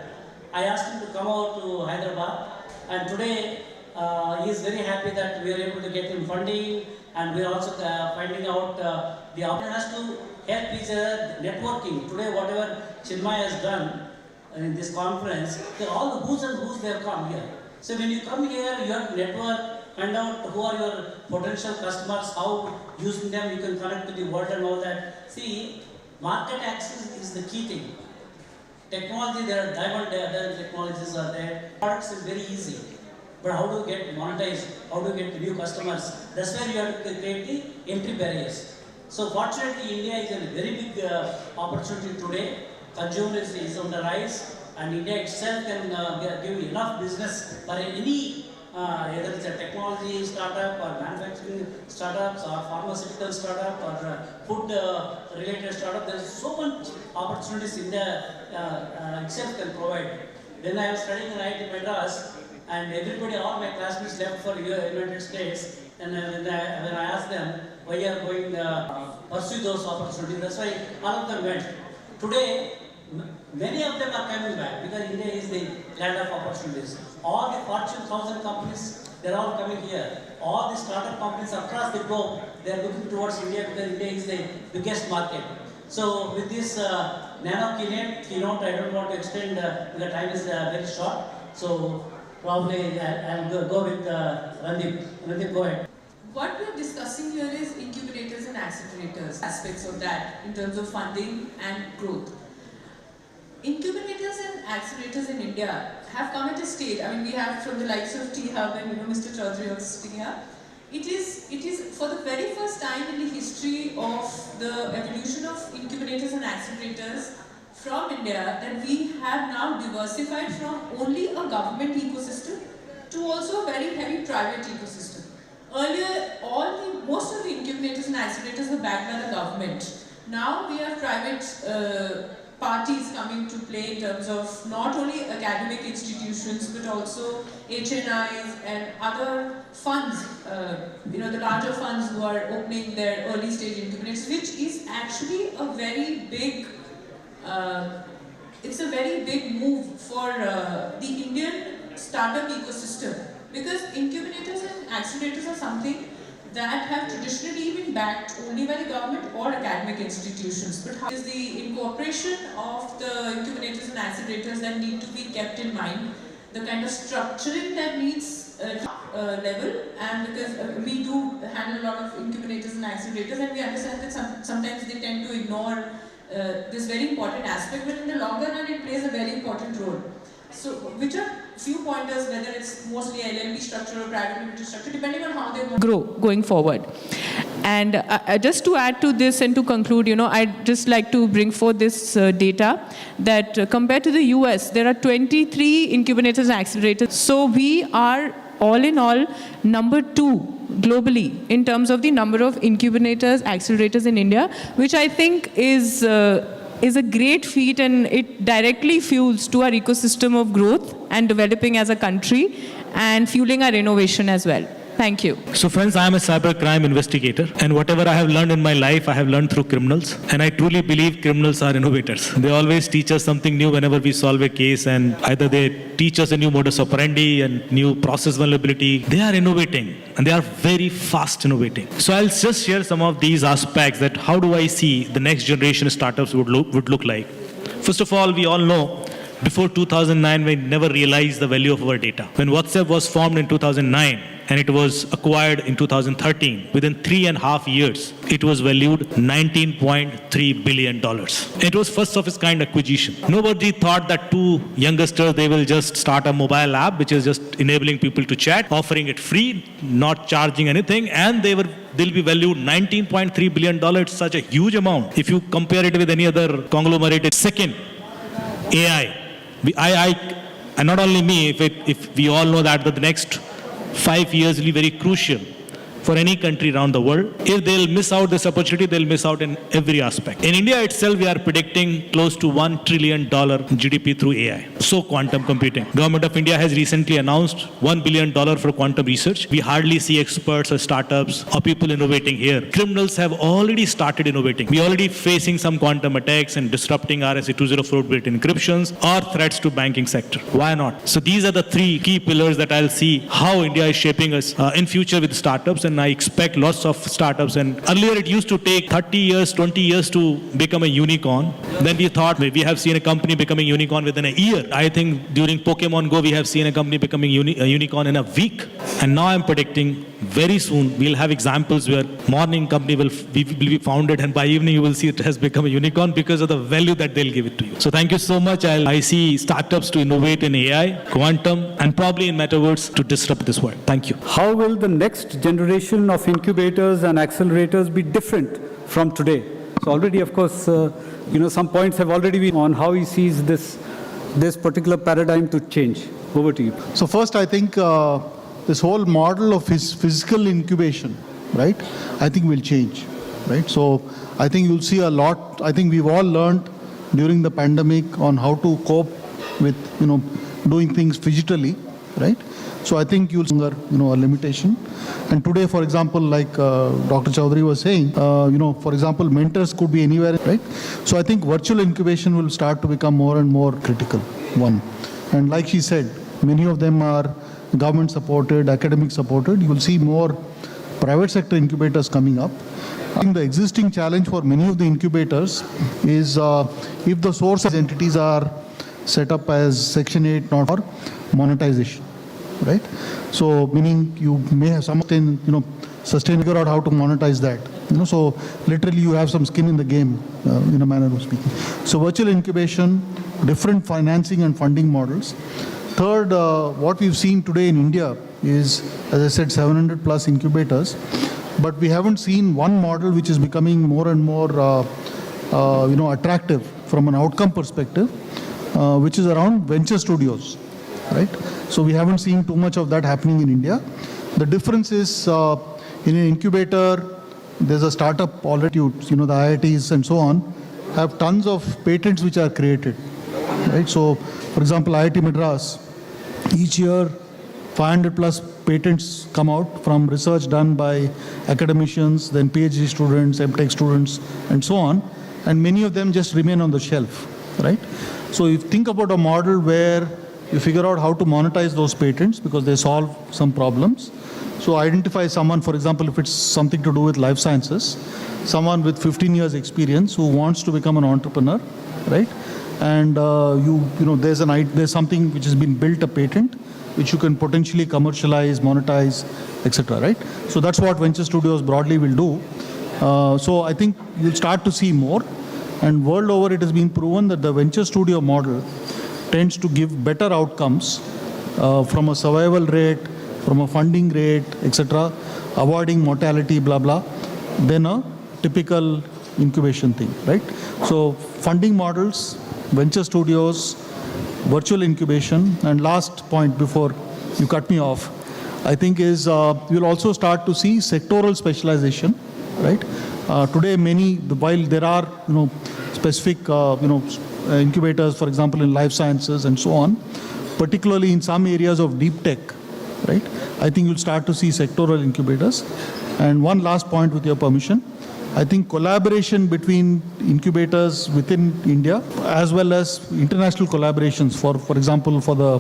S16: I asked him to come out to Hyderabad, and today he is very happy that we are able to get him funding, and we are also finding out the option has to help each other networking. Today, whatever Chinmay has done in this conference, all the who's and who's they have come here. So when you come here, you have to network, find out who are your potential customers, how using them you can connect to the world and all that. See, market access is the key thing. Technology, there are diamond technologies are there. Products is very easy. But how do you get monetized? How do you get new customers? That's where you have to create the entry barriers. So fortunately, India is a very big opportunity today. Consumer is on the rise, and India itself can give enough business for any, whether it's a technology startup or manufacturing startups or pharmaceutical startup or food related startup. There is so much opportunities India itself can provide. When I was studying in IIT Madras, and everybody, all my classmates left for United States, and when I asked them why you are going to pursue those opportunities, that's why all of them went. Today, many of them are coming back because India is the land of opportunities. All the Fortune 1000 companies, they're all coming here. All the startup companies across the globe, they're looking towards India because India is the biggest market. So with this nano keynote, I don't want to extend because time is very short. So probably I'll go with Randeep. Randeep, go ahead.
S17: What we're discussing here is incubators and accelerators, aspects of that in terms of funding and growth. Incubators and accelerators in India have come at a stage. I mean, we have from the likes of T-Hub and Mr. Chaudhary also sitting here. It is for the very first time in the history of the evolution of incubators and accelerators from India that we have now diversified from only a government ecosystem to also a very heavy private ecosystem. Earlier, most of the incubators and accelerators were backed by the government. Now we have private parties coming to play in terms of not only academic institutions but also HNIs and other funds, the larger funds who are opening their early stage incubators, which is actually a very big, it's a very big move for the Indian startup ecosystem. Because incubators and accelerators are something that have traditionally been backed only by the government or academic institutions. But how is the incorporation of the incubators and accelerators that need to be kept in mind, the kind of structuring that needs level, and because we do handle a lot of incubators and accelerators, and we understand that sometimes they tend to ignore this very important aspect, but in the longer run it plays a very important role. So, which are few pointers, whether it's mostly LLP structure or private limited structure, depending on how they want to
S18: grow going forward. And just to add to this and to conclude, I'd just like to bring forth this data that compared to the US, there are 23 incubators and accelerators. So we are all in all number 2 globally in terms of the number of incubators, accelerators in India, which I think is a great feat, and it directly fuels to our ecosystem of growth and developing as a country and fueling our innovation as well. Thank you.
S19: So friends, I am a cybercrime investigator, and whatever I have learned in my life, I have learned through criminals. And I truly believe criminals are innovators. They always teach us something new whenever we solve a case, and either they teach us a new modus operandi and new process vulnerability. They are innovating, and they are very fast innovating. So I'll just share some of these aspects that how do I see the next generation startups would look like. First of all, we all know before 2009, we never realized the value of our data. When WhatsApp was formed in 2009 and it was acquired in 2013, within 3.5 years, it was valued $19.3 billion. It was first of its kind acquisition. Nobody thought that two youngsters, they will just start a mobile app, which is just enabling people to chat, offering it free, not charging anything, and they'll be valued $19.3 billion. It's such a huge amount. If you compare it with any other conglomerate, second, AI. And not only me, if we all know that the next 5 years will be very crucial for any country around the world. If they'll miss out this opportunity, they'll miss out in every aspect. In India itself, we are predicting close to $1 trillion GDP through AI. So quantum computing. Government of India has recently announced $1 billion for quantum research. We hardly see experts or startups or people innovating here. Criminals have already started innovating. We are already facing some quantum attacks and disrupting RSA-204 encryptions or threats to banking sector. Why not? So these are the three key pillars that I'll see how India is shaping us in future with startups. And I expect lots of startups. And earlier it used to take 30 years, 20 years to become a unicorn. Then we thought we have seen a company becoming unicorn within a year. I think during Pokemon Go, we have seen a company becoming a unicorn in a week. And now I'm predicting very soon we'll have examples where morning company will be founded and by evening you will see it has become a unicorn because of the value that they'll give it to you. So thank you so much. I see startups to innovate in AI, quantum, and probably in metaverse to disrupt this world. Thank you.
S20: How will the next generation of incubators and accelerators be different from today? So already, of course, some points have already been on how he sees this particular paradigm to change. Over to you.
S12: So first, I think this whole model of his physical incubation, right, I think will change, right? So I think you'll see a lot. I think we've all learned during the pandemic on how to cope with, doing things digitally, right? So I think you'll see a limitation. And today, for example, like Dr. Chaudhary was saying, for example, mentors could be anywhere, right? So I think virtual incubation will start to become more and more critical, one. And like she said, many of them are government supported, academic supported. You will see more private sector incubators coming up. I think the existing challenge for many of the incubators is if the source of entities are set up as Section 8, not for monetization, right? So meaning you may have some figure out how to monetize that. So literally you have some skin in the game, in a manner of speaking. So virtual incubation, different financing and funding models. Third, what we've seen today in India is, as I said, 700 plus incubators, but we haven't seen one model which is becoming more and more, attractive from an outcome perspective, which is around venture studios, right? So we haven't seen too much of that happening in India. The difference is in an incubator, there's a startup already, the IITs and so on, have tons of patents which are created, right? So, for example, IIT Madras, each year 500 plus patents come out from research done by academicians, then PhD students, MTech students, and so on, and many of them just remain on the shelf, right? So you think about a model where you figure out how to monetize those patents because they solve some problems. So identify someone, for example, if it's something to do with life sciences, someone with 15 years experience who wants to become an entrepreneur, right? And there's something which has been built, a patent, which you can potentially commercialize, monetize, etc., right? So that's what venture studios broadly will do. So I think you'll start to see more. And world over, it has been proven that the venture studio model tends to give better outcomes from a survival rate, from a funding rate, etc., avoiding mortality, blah, blah, than a typical incubation thing, right? So funding models, venture studios, virtual incubation, and last point before you cut me off, I think is you'll also start to see sectoral specialization, right? Today, while there are, specific, incubators, for example, in life sciences and so on, particularly in some areas of deep tech, right? I think you'll start to see sectoral incubators. And one last point with your permission, I think collaboration between incubators within India as well as international collaborations for example, for the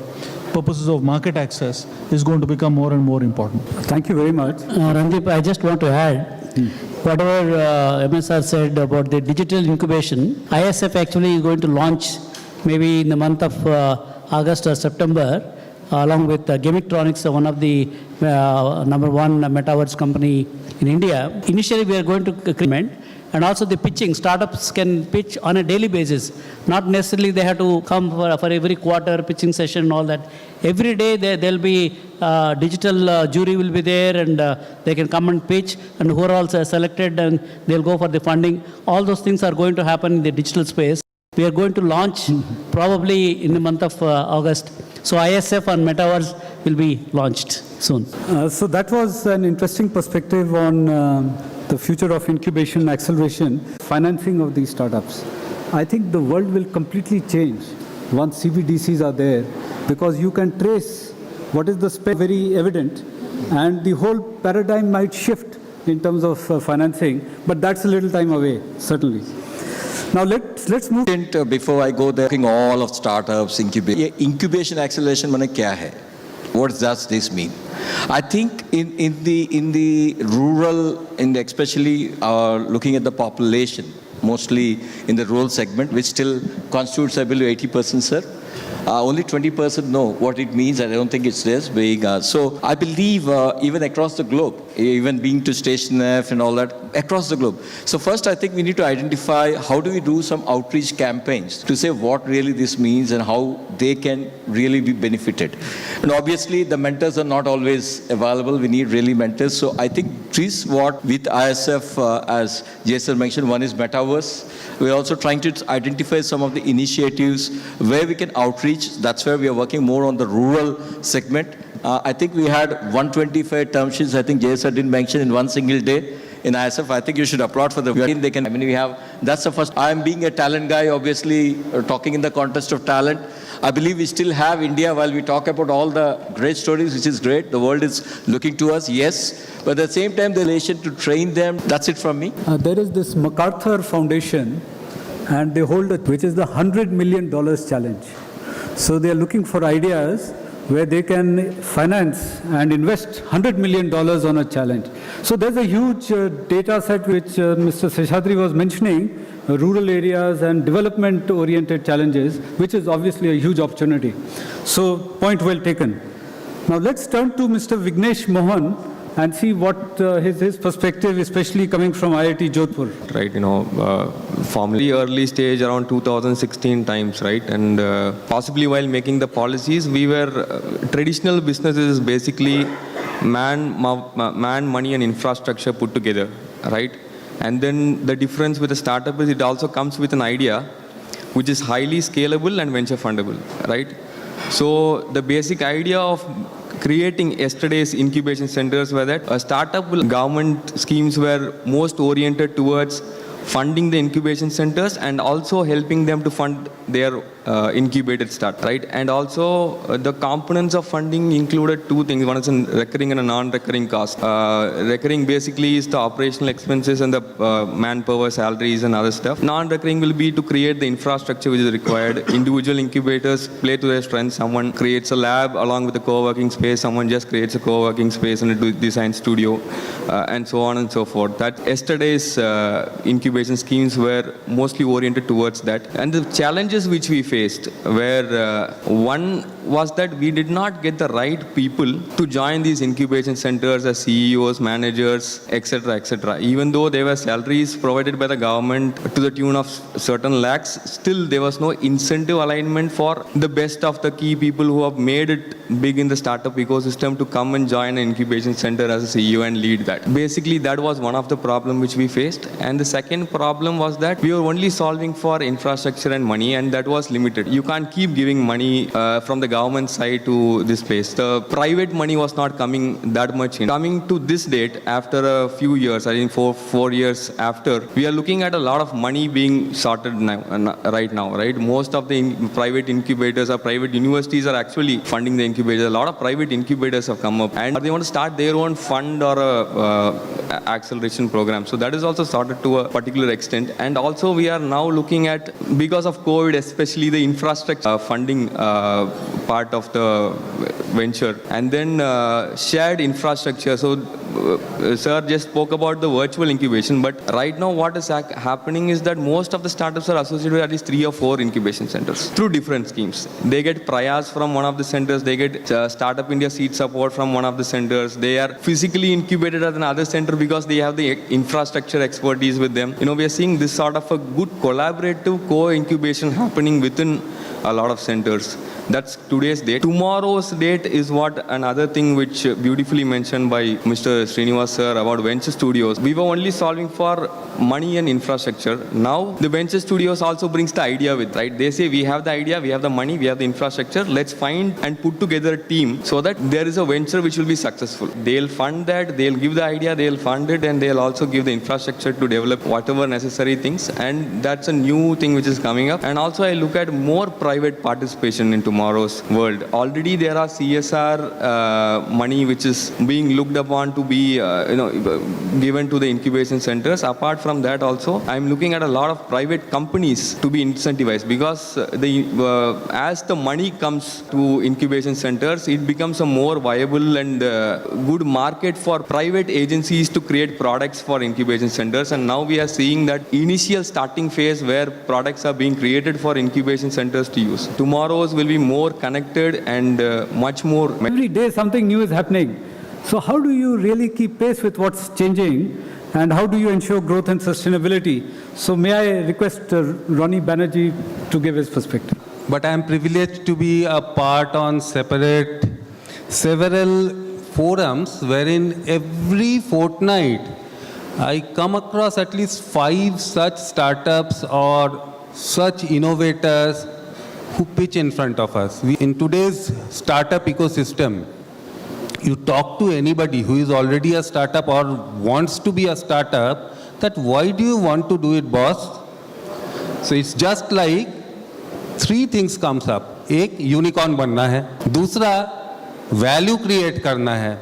S12: purposes of market access is going to become more and more important.
S20: Thank you very much.
S21: Randeep, I just want to add, whatever MSR said about the digital incubation, ISF actually is going to launch maybe in the month of August or September, along with Gamictronics, one of the number one metaverse company in India. Initially, we are going to implement, and also the pitching. Startups can pitch on a daily basis. Not necessarily they have to come for every quarter pitching session and all that. Every day there'll be digital jury will be there, and they can come and pitch, and who are also selected, and they'll go for the funding. All those things are going to happen in the digital space. We are going to launch probably in the month of August. So ISF and Metaverse will be launched soon.
S20: So that was an interesting perspective on the future of incubation, acceleration, financing of these startups. I think the world will completely change once CBDCs are there, because you can trace what is the spend, very evident, and the whole paradigm might shift in terms of financing, but that's a little time away, certainly. Now let's move.
S22: Before I go there, all of startups, incubation acceleration, mane kya hai? What does this mean? I think in the rural, especially looking at the population, mostly in the rural segment, which still constitutes, I believe, 80%, sir. Only 20% know what it means, and I don't think it's this big. So I believe even across the globe, even being to Station F and all that, across the globe. So first, I think we need to identify how do we do some outreach campaigns to say what really this means and how they can really be benefited. And obviously, the mentors are not always available. We need really mentors. So I think this what with ISF, as Jason mentioned, one is Metaverse. We're also trying to identify some of the initiatives where we can outreach. That's where we are working more on the rural segment. I think we had 125 term sheets. I think JSR didn't mention in one single day in ISF. I think you should applaud for the work they can. I mean, we have, that's the first. I'm being a talent guy, obviously, talking in the context of talent. I believe we still have India, while we talk about all the great stories, which is great. The world is looking to us, yes. But at the same time, the relation to train them, that's it from me.
S20: There is this MacArthur Foundation, and they hold it, which is the $100 million challenge. So they are looking for ideas where they can finance and invest $100 million on a challenge. So there's a huge data set which Mr. Seshadri was mentioning, rural areas and development-oriented challenges, which is obviously a huge opportunity. So point well taken. Now let's turn to Mr. Vignesh Mohan and see what his perspective, especially coming from IIT Jodhpur.
S23: Right, formally early stage around 2016 times, right? And possibly while making the policies, we were, traditional businesses basically man, money and infrastructure put together, right? And then the difference with a startup is it also comes with an idea which is highly scalable and venture fundable, right? So the basic idea of creating yesterday's incubation centers were that a startup government schemes were most oriented towards funding the incubation centers and also helping them to fund their incubated start, right? And also the components of funding included two things. One is a recurring and a non-recurring cost. Recurring basically is the operational expenses and the manpower, salaries and other stuff. Non-recurring will be to create the infrastructure which is required. Individual incubators play to their strengths. Someone creates a lab along with a co-working space. Someone just creates a co-working space and a design studio and so on and so forth. That yesterday's incubation schemes were mostly oriented towards that. And the challenges which we faced where one was that we did not get the right people to join these incubation centers as CEOs, managers, etc., etc. Even though there were salaries provided by the government to the tune of certain lakhs, still there was no incentive alignment for the best of the key people who have made it big in the startup ecosystem to come and join an incubation center as a CEO and lead that. Basically, that was one of the problems which we faced. And the second problem was that we were only solving for infrastructure and money, and that was limited. You can't keep giving money from the government side to this place. The private money was not coming that much in. Coming to this date, after a few years, I think four years after, we are looking at a lot of money being sorted now, right now, right? Most of the private incubators or private universities are actually funding the incubators. A lot of private incubators have come up and they want to start their own fund or a acceleration program. So that is also sorted to a particular extent. And also we are now looking at, because of COVID, especially the infrastructure funding part of the venture. And then shared infrastructure. So sir just spoke about the virtual incubation, but right now what is happening is that most of the startups are associated with at least 3 or 4 incubation centers through different schemes. They get Prayas from one of the centers, they get Startup India seed support from one of the centers, they are physically incubated at another center because they have the infrastructure expertise with them. You know, we are seeing this sort of a good collaborative co-incubation happening within a lot of centers. That's today's date. Tomorrow's date is what another thing which beautifully mentioned by Mr. Srinivas sir about venture studios. We were only solving for money and infrastructure. Now the venture studios also brings the idea with, right? They say we have the idea, we have the money, we have the infrastructure. Let's find and put together a team so that there is a venture which will be successful. They'll fund that, they'll give the idea, they'll fund it, and they'll also give the infrastructure to develop whatever necessary things. And that's a new thing which is coming up. And also I look at more private participation in tomorrow's world. Already there are CSR money which is being looked upon to be given to the incubation centers. Apart from that also, I'm looking at a lot of private companies to be incentivized, because as the money comes to incubation centers, it becomes a more viable and good market for private agencies to create products for incubation centers. And now we are seeing that initial starting phase where products are being created for incubation centers to use. Tomorrow's will be more connected and much more.
S20: Every day something new is happening. So how do you really keep pace with what's changing, and how do you ensure growth and sustainability? So may I request Ronnie Banerjee to give his perspective.
S1: But I am privileged to be a part on several forums wherein every fortnight I come across at least 5 such startups or such innovators who pitch in front of us. In today's startup ecosystem, you talk to anybody who is already a startup or wants to be a startup, that why do you want to do it, boss? So it's just like 3 things comes up. एक unicorn बनना है, दूसरा value create करना है,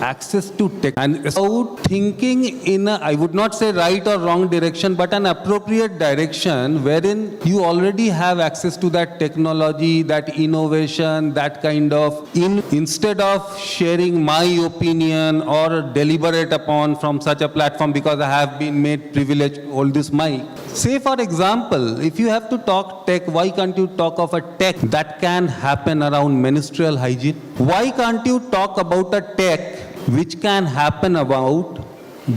S1: access to tech, and without thinking in a, I would not say right or wrong direction, but an appropriate direction wherein you already have access to that technology, that innovation, that kind of, instead of sharing my opinion or deliberate upon from such a platform because I have been made privileged to hold this mic. Say for example, if you have to talk tech, why can't you talk of a tech that can happen around menstrual hygiene? Why can't you talk about a tech which can happen about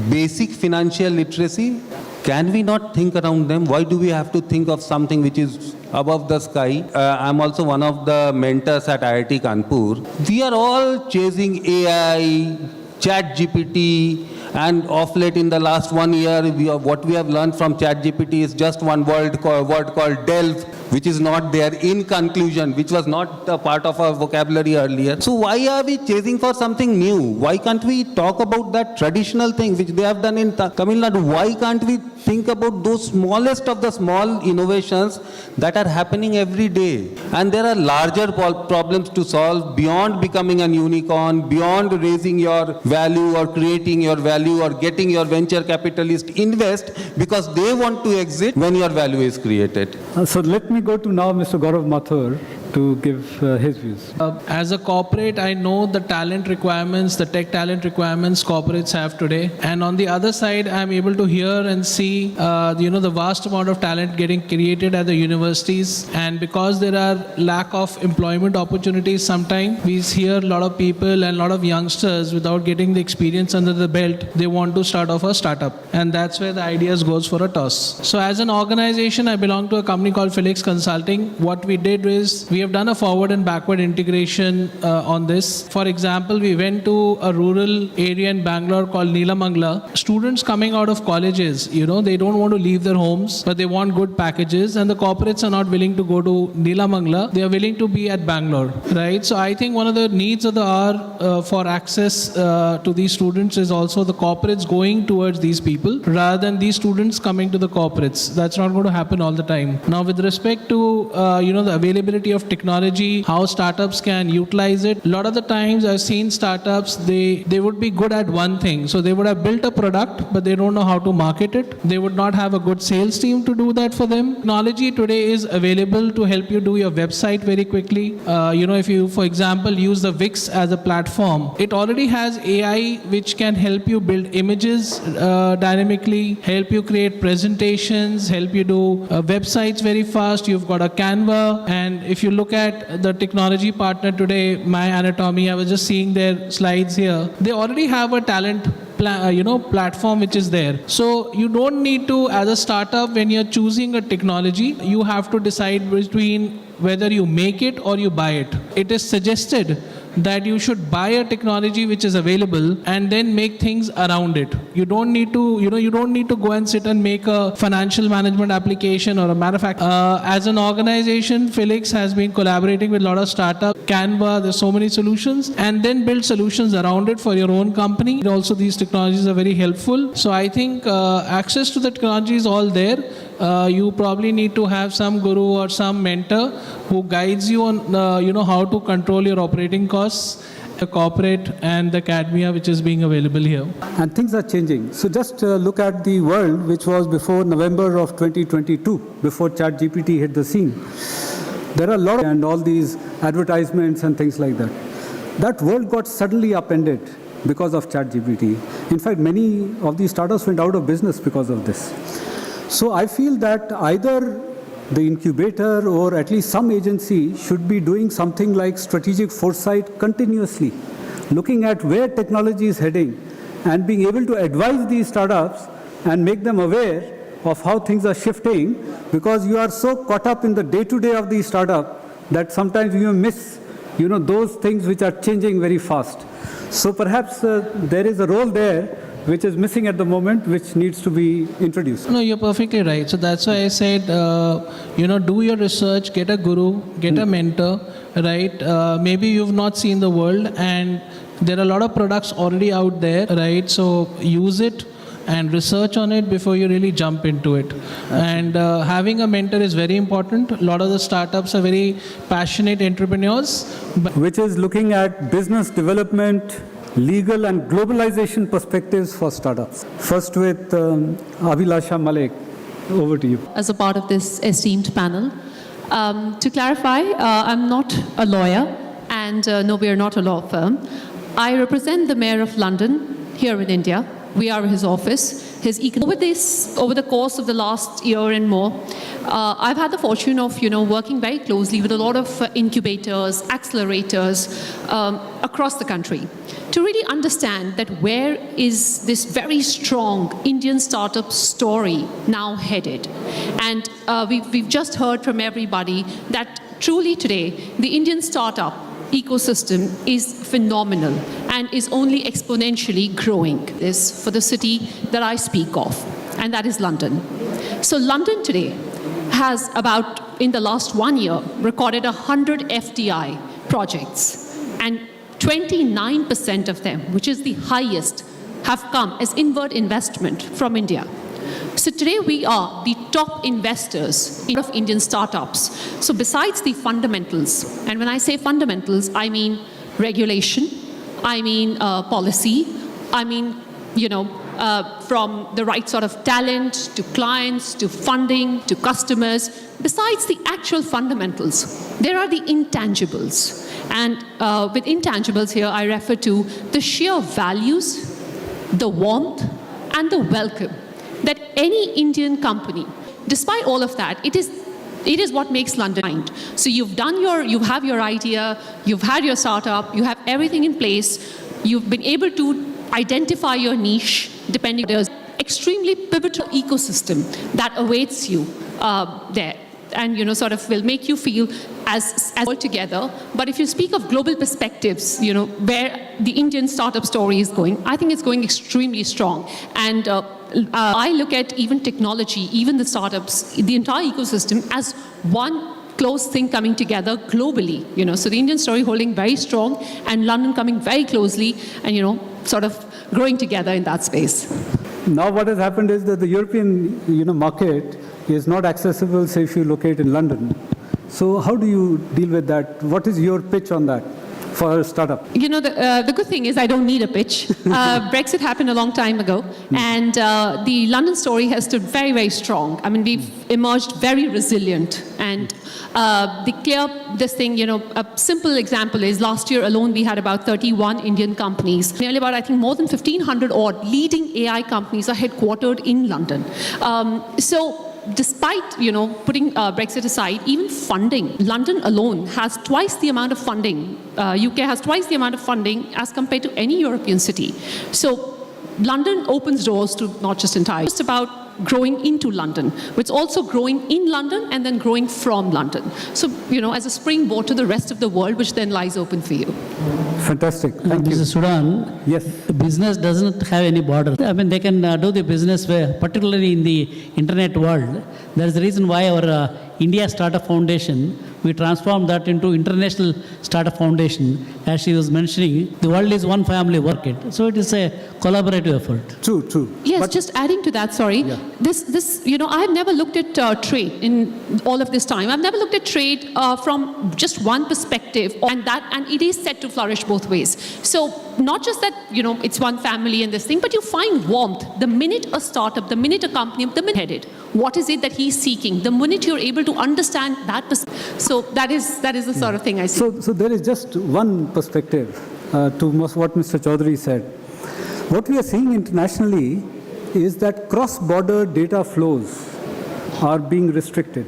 S1: basic financial literacy? Can we not think around them? Why do we have to think of something which is above the sky? I'm also one of the mentors at IIT Kanpur. We are all chasing AI, ChatGPT, and of late in the last 1 year, what we have learned from ChatGPT is just one word called delve, which is not there in conclusion, which was not a part of our vocabulary earlier. So why are we chasing for something new? Why can't we talk about that traditional thing which they have done in Tamil Nadu? Why can't we think about those smallest of the small innovations that are happening every day? And there are larger problems to solve beyond becoming a unicorn, beyond raising your value or creating your value or getting your venture capitalist invest because they want to exit when your value is created.
S20: So let me go to now Mr. Gaurav Mathur to give his views.
S2: As a corporate, I know the talent requirements, the tech talent requirements corporates have today. And on the other side, I'm able to hear and see, the vast amount of talent getting created at the universities. And because there are lack of employment opportunities sometimes, we hear a lot of people and a lot of youngsters without getting the experience under the belt, they want to start off a startup. And that's where the ideas goes for a toss. So as an organization, I belong to a company called Felix Consulting. What we did is, we have done a forward and backward integration on this. For example, we went to a rural area in Bangalore called Neelamangala. Students coming out of colleges, they don't want to leave their homes, but they want good packages, and the corporates are not willing to go to Neelamangala. They are willing to be at Bangalore, right? So I think one of the needs of the hour for access to these students is also the corporates going towards these people rather than these students coming to the corporates. That's not going to happen all the time. Now, with respect to the availability of technology, how startups can utilize it. A lot of the times I've seen startups, they would be good at one thing. So they would have built a product, but they don't know how to market it. They would not have a good sales team to do that for them. Technology today is available to help you do your website very quickly. If you, for example, use the Wix as a platform, it already has AI which can help you build images dynamically, help you create presentations, help you do websites very fast. You've got a Canva, and if you look at the technology partner today, My Anatomy, I was just seeing their slides here. They already have a talent platform which is there. So you don't need to, as a startup, when you're choosing a technology, you have to decide between whether you make it or you buy it. It is suggested that you should buy a technology which is available and then make things around it. You don't need to, you don't need to go and sit and make a financial management application or a manufacturer. As an organization, Felix has been collaborating with a lot of startups, Canva, there's so many solutions, and then build solutions around it for your own company. Also, these technologies are very helpful. So I think access to the technology is all there. You probably need to have some guru or some mentor who guides you on, how to control your operating costs, the corporate and the academia which is being available here.
S20: And things are changing. So just look at the world which was before November of 2022, before ChatGPT hit the scene. There are a lot of, and all these advertisements and things like that. That world got suddenly upended because of ChatGPT. In fact, many of these startups went out of business because of this. So I feel that either the incubator or at least some agency should be doing something like strategic foresight continuously, looking at where technology is heading and being able to advise these startups and make them aware of how things are shifting, because you are so caught up in the day-to-day of the startup that sometimes you miss, those things which are changing very fast. So perhaps there is a role there which is missing at the moment, which needs to be introduced.
S2: No, you're perfectly right. So that's why I said, do your research, get a guru, get a mentor, right? Maybe you've not seen the world, and there are a lot of products already out there, right? So use it and research on it before you really jump into it. And having a mentor is very important. A lot of the startups are very passionate entrepreneurs.
S20: Which is looking at business development, legal and globalization perspectives for startups. First with Abhilasha Malik, over to you.
S4: As a part of this esteemed panel, to clarify, I'm not a lawyer, and no, we are not a law firm. I represent the Mayor of London here in India. We are his office. Over the course of the last year and more, I've had the fortune of working very closely with a lot of incubators, accelerators across the country to really understand that where is this very strong Indian startup story now headed. And we've just heard from everybody that truly today the Indian startup ecosystem is phenomenal and is only exponentially growing. This for the city that I speak of, and that is London. So London today has in the last 1 year, recorded 100 FDI projects, and 29% of them, which is the highest, have come as inward investment from India. So today we are the top investors of Indian startups. So besides the fundamentals, and when I say fundamentals, I mean regulation, I mean policy, I mean, from the right sort of talent to clients to funding to customers. Besides the actual fundamentals, there are the intangibles. And with intangibles here, I refer to the sheer values, the warmth, and the welcome that any Indian company, despite all of that, it is what makes London mind. So you have your idea, you've had your startup, you have everything in place, you've been able to identify your niche, depending there's extremely pivotal ecosystem that awaits you there. And sort of will make you feel as all together. But if you speak of global perspectives, where the Indian startup story is going, I think it's going extremely strong. And I look at even technology, even the startups, the entire ecosystem as one close thing coming together globally. So the Indian story holding very strong, and London coming very closely, and sort of growing together in that space.
S20: Now what has happened is that the European market is not accessible, say, if you locate in London. So how do you deal with that? What is your pitch on that for a startup?
S4: You know, the good thing is I don't need a pitch. Brexit happened a long time ago, and the London story has stood very, very strong. I mean, we've emerged very resilient, and a simple example is last year alone we had about 31 Indian companies. Nearly about, I think, more than 1,500 odd leading AI companies are headquartered in London. Despite, putting Brexit aside, even funding, London alone has twice the amount of funding. UK has twice the amount of funding as compared to any European city. So London opens doors to not just just about growing into London, but it's also growing in London and then growing from London. So, as a springboard to the rest of the world, which then lies open for you.
S20: Fantastic. Thank you.
S21: Mr. Sudan,
S20: yes.
S21: Business doesn't have any border. I mean, they can do the business where, particularly in the internet world. That's the reason why our India Startup Foundation, we transformed that into International Startup Foundation. As she was mentioning, the world is one family, work it. So it is a collaborative effort.
S20: True.
S4: Yes, but just adding to that, sorry. Yeah. This, I've never looked at trade in all of this time. I've never looked at trade from just one perspective, and it is set to flourish both ways. So not just that, it's one family and this thing, but you find warmth. The minute a startup, the minute a company, the minute headed, what is it that he's seeking? The minute you're able to understand that perspective. So that is the sort of thing I see.
S20: So there is just one perspective to what Mr. Chaudhary said. What we are seeing internationally is that cross-border data flows are being restricted.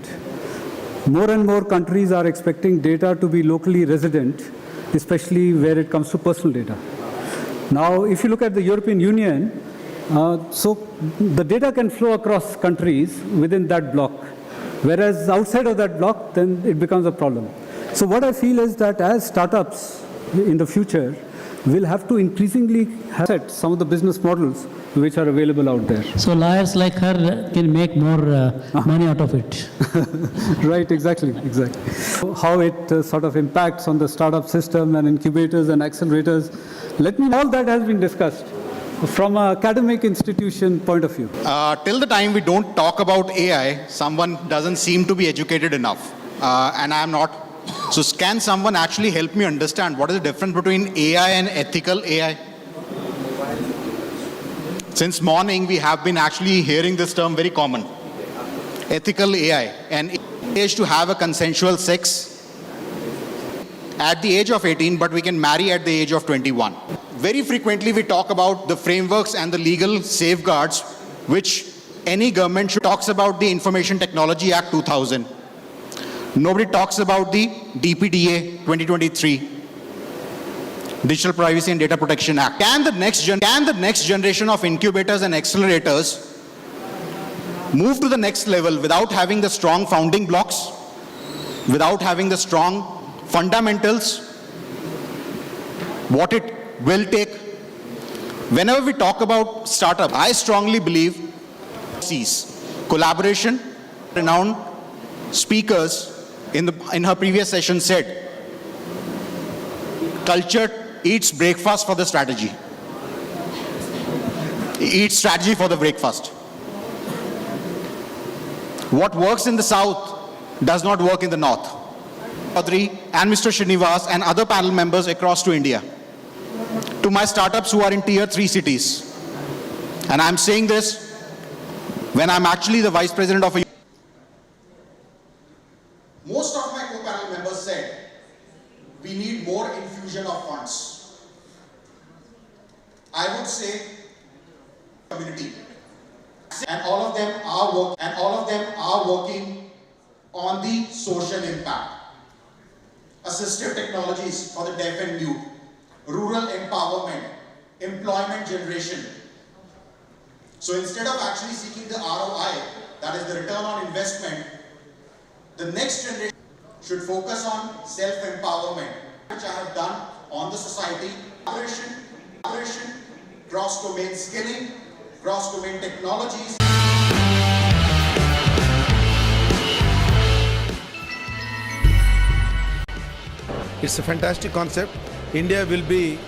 S20: More and more countries are expecting data to be locally resident, especially where it comes to personal data. Now, if you look at the European Union, so the data can flow across countries within that block, whereas outside of that block, then it becomes a problem. So what I feel is that as startups in the future, we'll have to increasingly set some of the business models which are available out there.
S21: So lawyers like her can make more money out of it.
S20: Right, exactly. How it sort of impacts on the startup system and incubators and accelerators. All that has been discussed from an academic institution point of view.
S6: Till the time we don't talk about AI, someone doesn't seem to be educated enough. And I'm not. So can someone actually help me understand what is the difference between AI and ethical AI? Since morning, we have been actually hearing this term very common. Ethical AI. And age to have a consensual sex at the age of 18, but we can marry at the age of 21. Very frequently, we talk about the frameworks and the legal safeguards, which any government talks about the Information Technology Act 2000. Nobody talks about the DPDA 2023, Digital Privacy and Data Protection Act. Can the next generation of incubators and accelerators move to the next level without having the strong founding blocks, without having the strong fundamentals? What it will take. Whenever we talk about startup, I strongly believe collaboration. Renowned speakers in her previous session said, culture eats breakfast for the strategy. Eats strategy for the breakfast. What works in the south does not work in the north. Chaudhary and Mr. Srinivas and other panel members across to India. To my startups who are in tier 3 cities. And I'm saying this when I'm actually the vice president of a... Most of my co-panel members said, we need more infusion of funds. I would say community. And all of them are working on the social impact. Assistive technologies for the deaf and mute. Rural empowerment, employment generation. So instead of actually seeking the ROI, that is the return on investment, the next generation should focus on self-empowerment, which I have done on the society, collaboration, cross-domain skilling, cross-domain technologies.
S7: It's a fantastic concept. India will be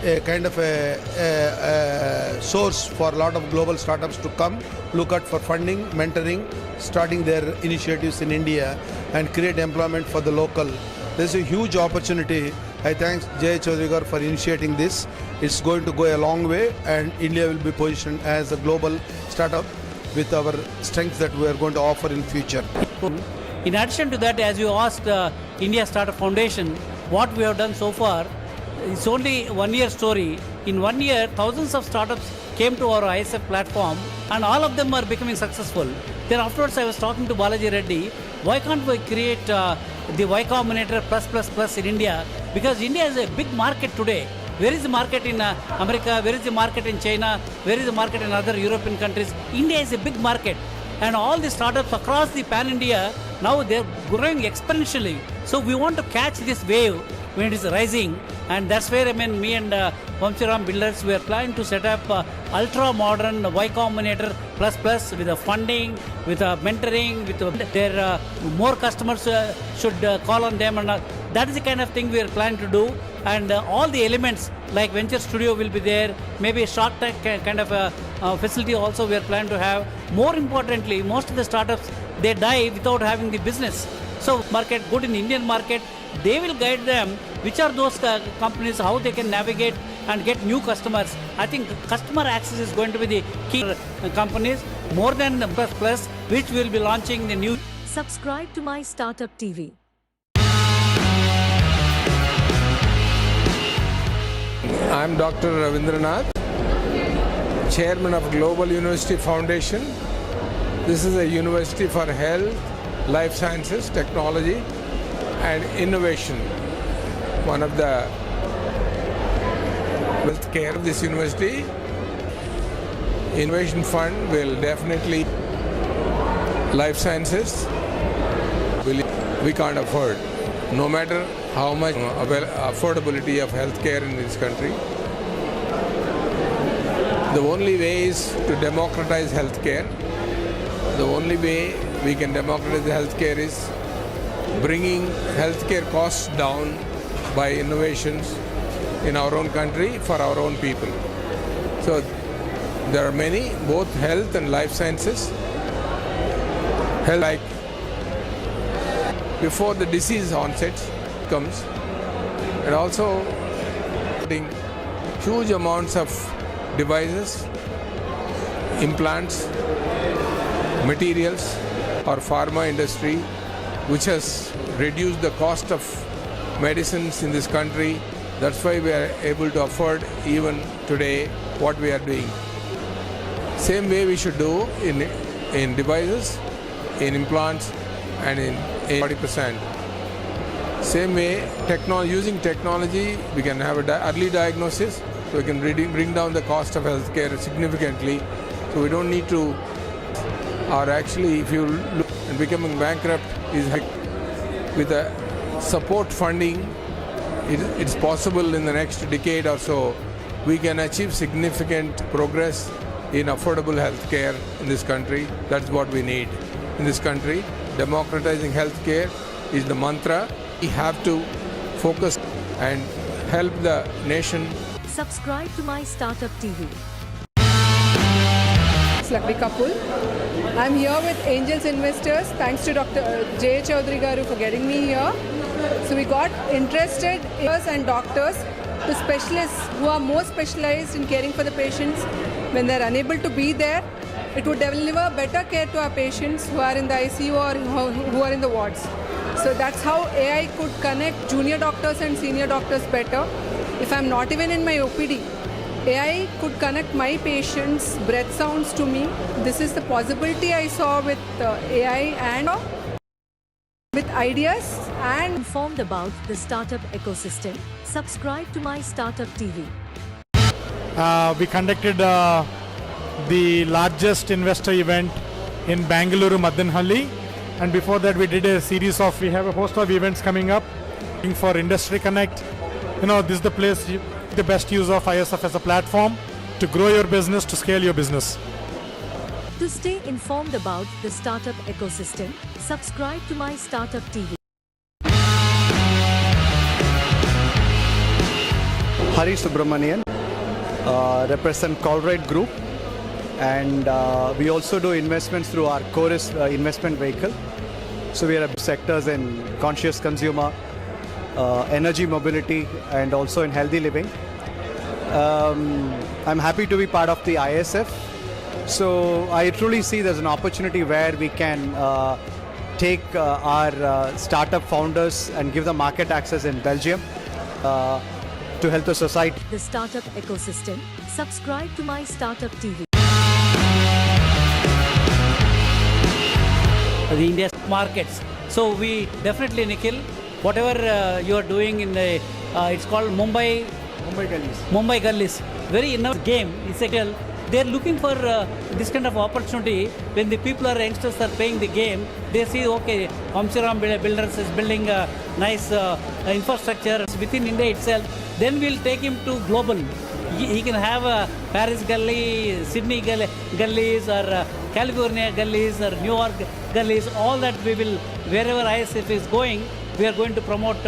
S7: a kind of a source for a lot of global startups to come, look at for funding, mentoring, starting their initiatives in India and create employment for the local. There's a huge opportunity. I thank Jay Chaudhary for initiating this. It's going to go a long way, and India will be positioned as a global startup with our strengths that we are going to offer in future.
S21: In addition to that, as you asked India Startup Foundation, what we have done so far, it's only 1 year story. In 1 year, thousands of startups came to our ISF platform, and all of them are becoming successful. Then afterwards, I was talking to Balaji Reddy, why can't we create the Y Combinator plus in India? Because India is a big market today. Where is the market in America? Where is the market in China? Where is the market in other European countries? India is a big market. And all the startups across the pan-India, now they're growing exponentially. So we want to catch this wave when it is rising. And that's where, me and Vamsiram Builders, we are planning to set up ultra-modern Y Combinator plus with the funding, with mentoring, with their more customers should call on them. And that is the kind of thing we are planning to do. And all the elements like Venture Studio will be there, maybe a Shark Tank kind of a facility also we are planning to have. More importantly, most of the startups, they die without having the business. So market, good in Indian market, they will guide them which are those companies, how they can navigate and get new customers. I think customer access is going to be the key companies more than the plus, which will be launching the new.
S13: Subscribe to My Startup TV.
S8: I'm Dr. Ravindranath, Chairman of Global University Foundation. This is a university for health, life sciences, technology, and innovation. One of the healthcare of this university. Innovation Fund will definitely life sciences. We can't afford, no matter how much affordability of healthcare in this country. The only way is to democratize healthcare. The only way we can democratize healthcare is bringing healthcare costs down by innovations in our own country for our own people. So there are many, both health and life sciences. Health, like before the disease onset comes, and also huge amounts of devices, implants, materials, or pharma industry, which has reduced the cost of medicines in this country. That's why we are able to afford even today what we are doing. Same way we should do in devices, in implants, and in 40%. Same way, using technology, we can have an early diagnosis, so we can bring down the cost of healthcare significantly. So we don't need to, or actually, if you look at becoming bankrupt, is with the support funding, it's possible in the next decade or so, we can achieve significant progress in affordable healthcare in this country. That's what we need in this country. Democratizing healthcare is the mantra. We have to focus and help the nation.
S13: Subscribe to My Startup TV.
S9: Lakshmi Kapul. I'm here with Angels Investors. Thanks to Dr. Jay Chaudhary Garu for getting me here. So we got interested nurses and doctors to specialists who are more specialized in caring for the patients when they're unable to be there. It would deliver better care to our patients who are in the ICU or who are in the wards. So that's how AI could connect junior doctors and senior doctors better. If I'm not even in my OPD, AI could connect my patients' breath sounds to me. This is the possibility I saw with AI and with ideas and
S13: informed about the startup ecosystem. Subscribe to My Startup TV.
S10: We conducted the largest investor event in Bangalore, Madanhalli. And before that, we did a series of, we have a host of events coming up for Industry Connect. This is the place, the best use of ISF as a platform to grow your business, to scale your business.
S13: To stay informed about the startup ecosystem, subscribe to My Startup TV.
S24: Hari Subramanian, represent Colruyt Group.
S3: And we also do investments through our Chorus investment vehicle. So we are sectors in conscious consumer, energy mobility, and also in healthy living. I'm happy to be part of the ISF. So I truly see there's an opportunity where we can take our startup founders and give them market access in Belgium to help the society.
S13: The startup ecosystem. Subscribe to MyStartuptv.
S21: The India's markets. So we definitely, Nikhil, whatever you are doing in the, it's called Mumbai Gullies. Mumbai Gullies. Very innovative game. It's a, they're looking for this kind of opportunity. When the people are youngsters are playing the game, they see, okay, Vamsiram Builders is building a nice infrastructure within India itself. Then we'll take him to global. He can have a Paris Gully, Sydney Gullies, or California Gullies, or New York Gullies. All that we will, wherever ISF is going, we are going to promote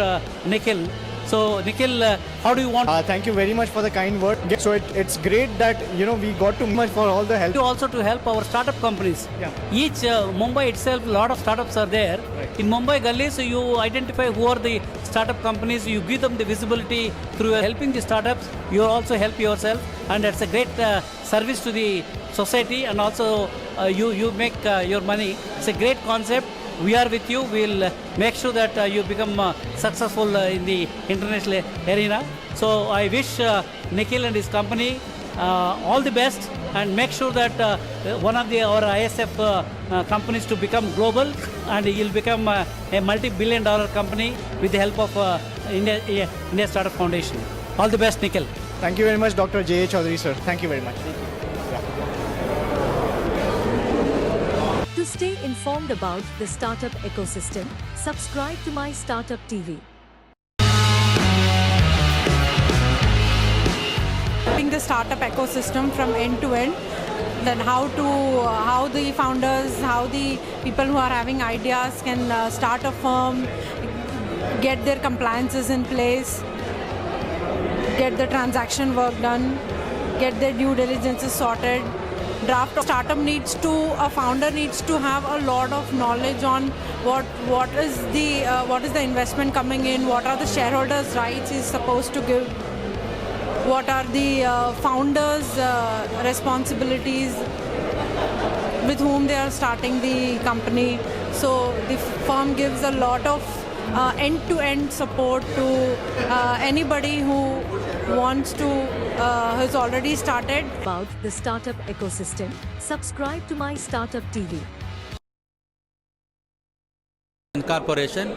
S21: Nikhil. So Nikhil, how do you want?
S5: Thank you very much for the kind word. So it's great that we got too much for all the help.
S21: Also to help our startup companies. Yeah. Each Mumbai itself, a lot of startups are there. Right. In Mumbai Gully, so you identify who are the startup companies. You give them the visibility through helping the startups. You also help yourself, and that's a great service to the society. And also you make your money. It's a great concept. We are with you. We'll make sure that you become successful in the international arena. So I wish Nikhil and his company all the best, and make sure that one of our ISF companies to become global, and he'll become a multi-billion-dollar company with the help of India Startup Foundation. All the best, Nikhil.
S5: Thank you very much, Dr. J.A. Chaudhary, sir. Thank you very much.
S13: To stay informed about the startup ecosystem, subscribe to MyStartuptv.
S11: The startup ecosystem from end to end, then how the founders, how the people who are having ideas can start a firm, get their compliances in place, get the transaction work done, get their due diligences sorted. Draft of startup a founder needs to have a lot of knowledge on what is the investment coming in, what are the shareholders' rights he's supposed to give, what are the founders' responsibilities with whom they are starting the company. So the firm gives a lot of end-to-end support to anybody who wants to, has already started.
S13: About the startup ecosystem, subscribe to MyStartuptv.
S24: Corporation,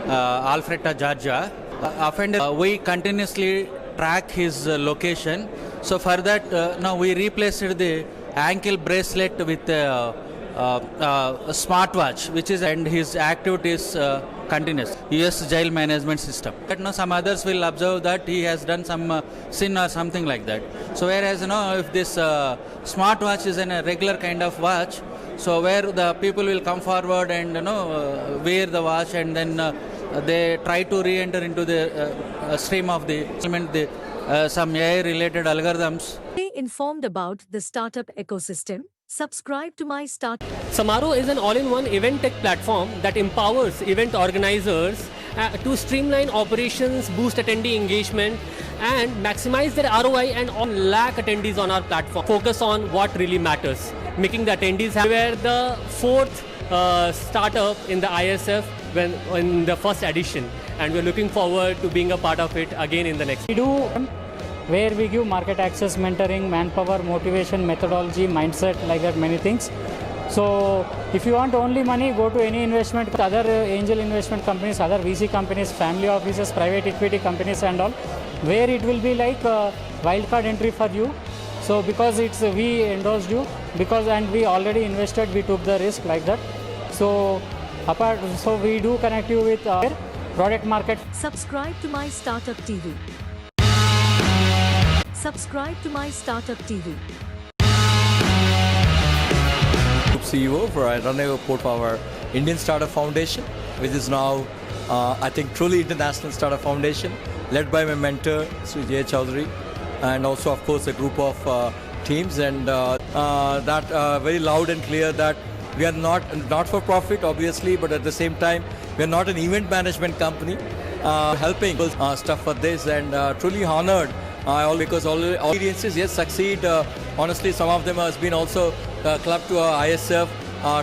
S24: Alfreda, Georgia. Offender, we continuously track his location. So for that, now we replaced the ankle bracelet with a smartwatch, which is, and his activities continuous. US jail management system. But now some others will observe that he has done some sin or something like that. So whereas if this smartwatch is a regular kind of watch, so where the people will come forward and wear the watch, and then they try to re-enter into the stream of the some AI-related algorithms.
S13: Stay informed about the startup ecosystem. Subscribe to MyStartup.
S25: Samaro is an all-in-one event tech platform that empowers event organizers to streamline operations, boost attendee engagement, and maximize their ROI and on lakh attendees on our platform. Focus on what really matters, making the attendees happy. We're the fourth startup in the ISF in the first edition, and we're looking forward to being a part of it again in the next.
S26: We do where we give market access, mentoring, manpower, motivation, methodology, mindset, like that, many things. So if you want only money, go to any investment, other angel investment companies, other VC companies, family offices, private equity companies and all, where it will be like a wildcard entry for you. So because we endorsed you, and we already invested, we took the risk like that. So we do connect you with our product market.
S13: Subscribe to MyStartuptv. Subscribe to MyStartuptv.
S27: CEO for I run a report for our Indian Startup Foundation, which is now, I think, truly international startup foundation, led by my mentor, Sri J. Chaudhary, and also, of course, a group of teams, and that very loud and clear that we are not for profit, obviously, but at the same time, we are not an event management company helping stuff for this, and truly honored. Because all experiences, yes, succeed. Honestly, some of them has been also clubbed to ISF,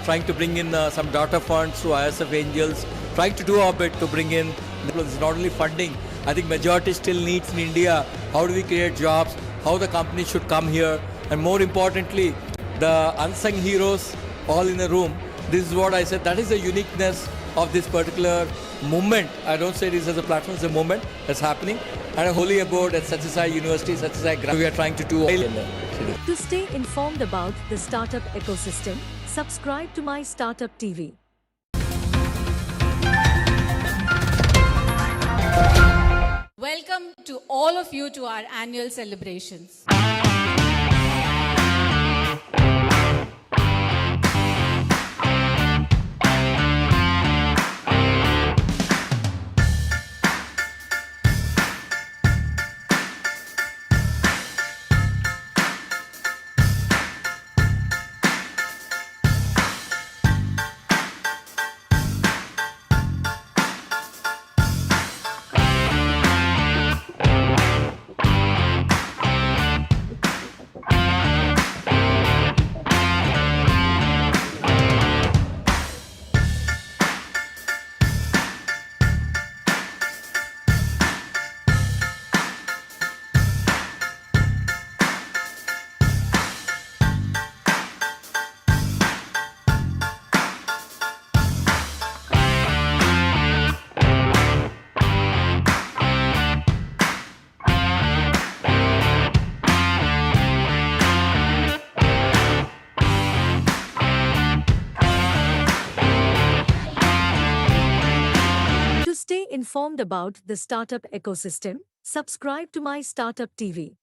S27: trying to bring in some data funds to ISF Angels, trying to do our bit to bring in. It's not only funding. I think majority still needs in India. How do we create jobs? How the company should come here? And more importantly, the unsung heroes all in a room. This is what I said. That is the uniqueness of this particular movement. I don't say this as a platform, it's a movement that's happening. And I'm wholly aboard at Satyasai University, Satyasai we are trying to do.
S13: To stay informed about the startup ecosystem, subscribe to MyStartup TV.
S12: Welcome to all of you to our annual celebrations.
S13: To stay informed about the startup ecosystem, subscribe to MyStartup TV.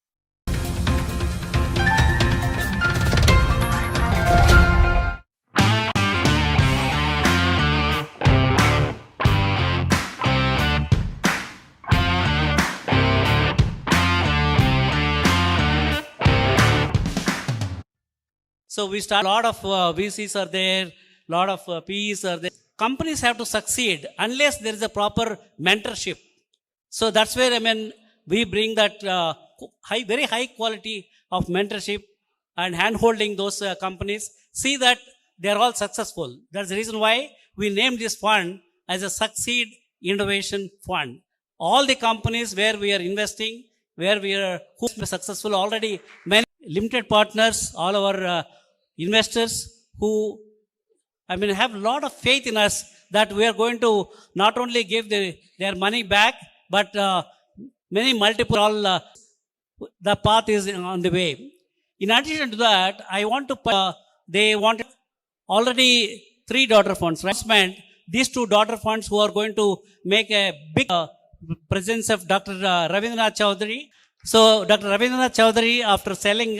S21: So we start, a lot of VCs are there, lot of PEs are there. Companies have to succeed unless there is a proper mentorship. So that's where, we bring that very high quality of mentorship and hand-holding those companies. See that they are all successful. That's the reason why we named this fund as a Succeed Innovation Fund. All the companies where we are investing, where we are successful already, many limited partners, all our investors who have a lot of faith in us that we are going to not only give their money back, but many multiple, the path is on the way. In addition to that, I want to, they wanted already 3 daughter funds, right? These 2 daughter funds who are going to make a big presence of Dr. Ravindranath Chaudhary. So Dr. Ravindranath Chaudhary, after selling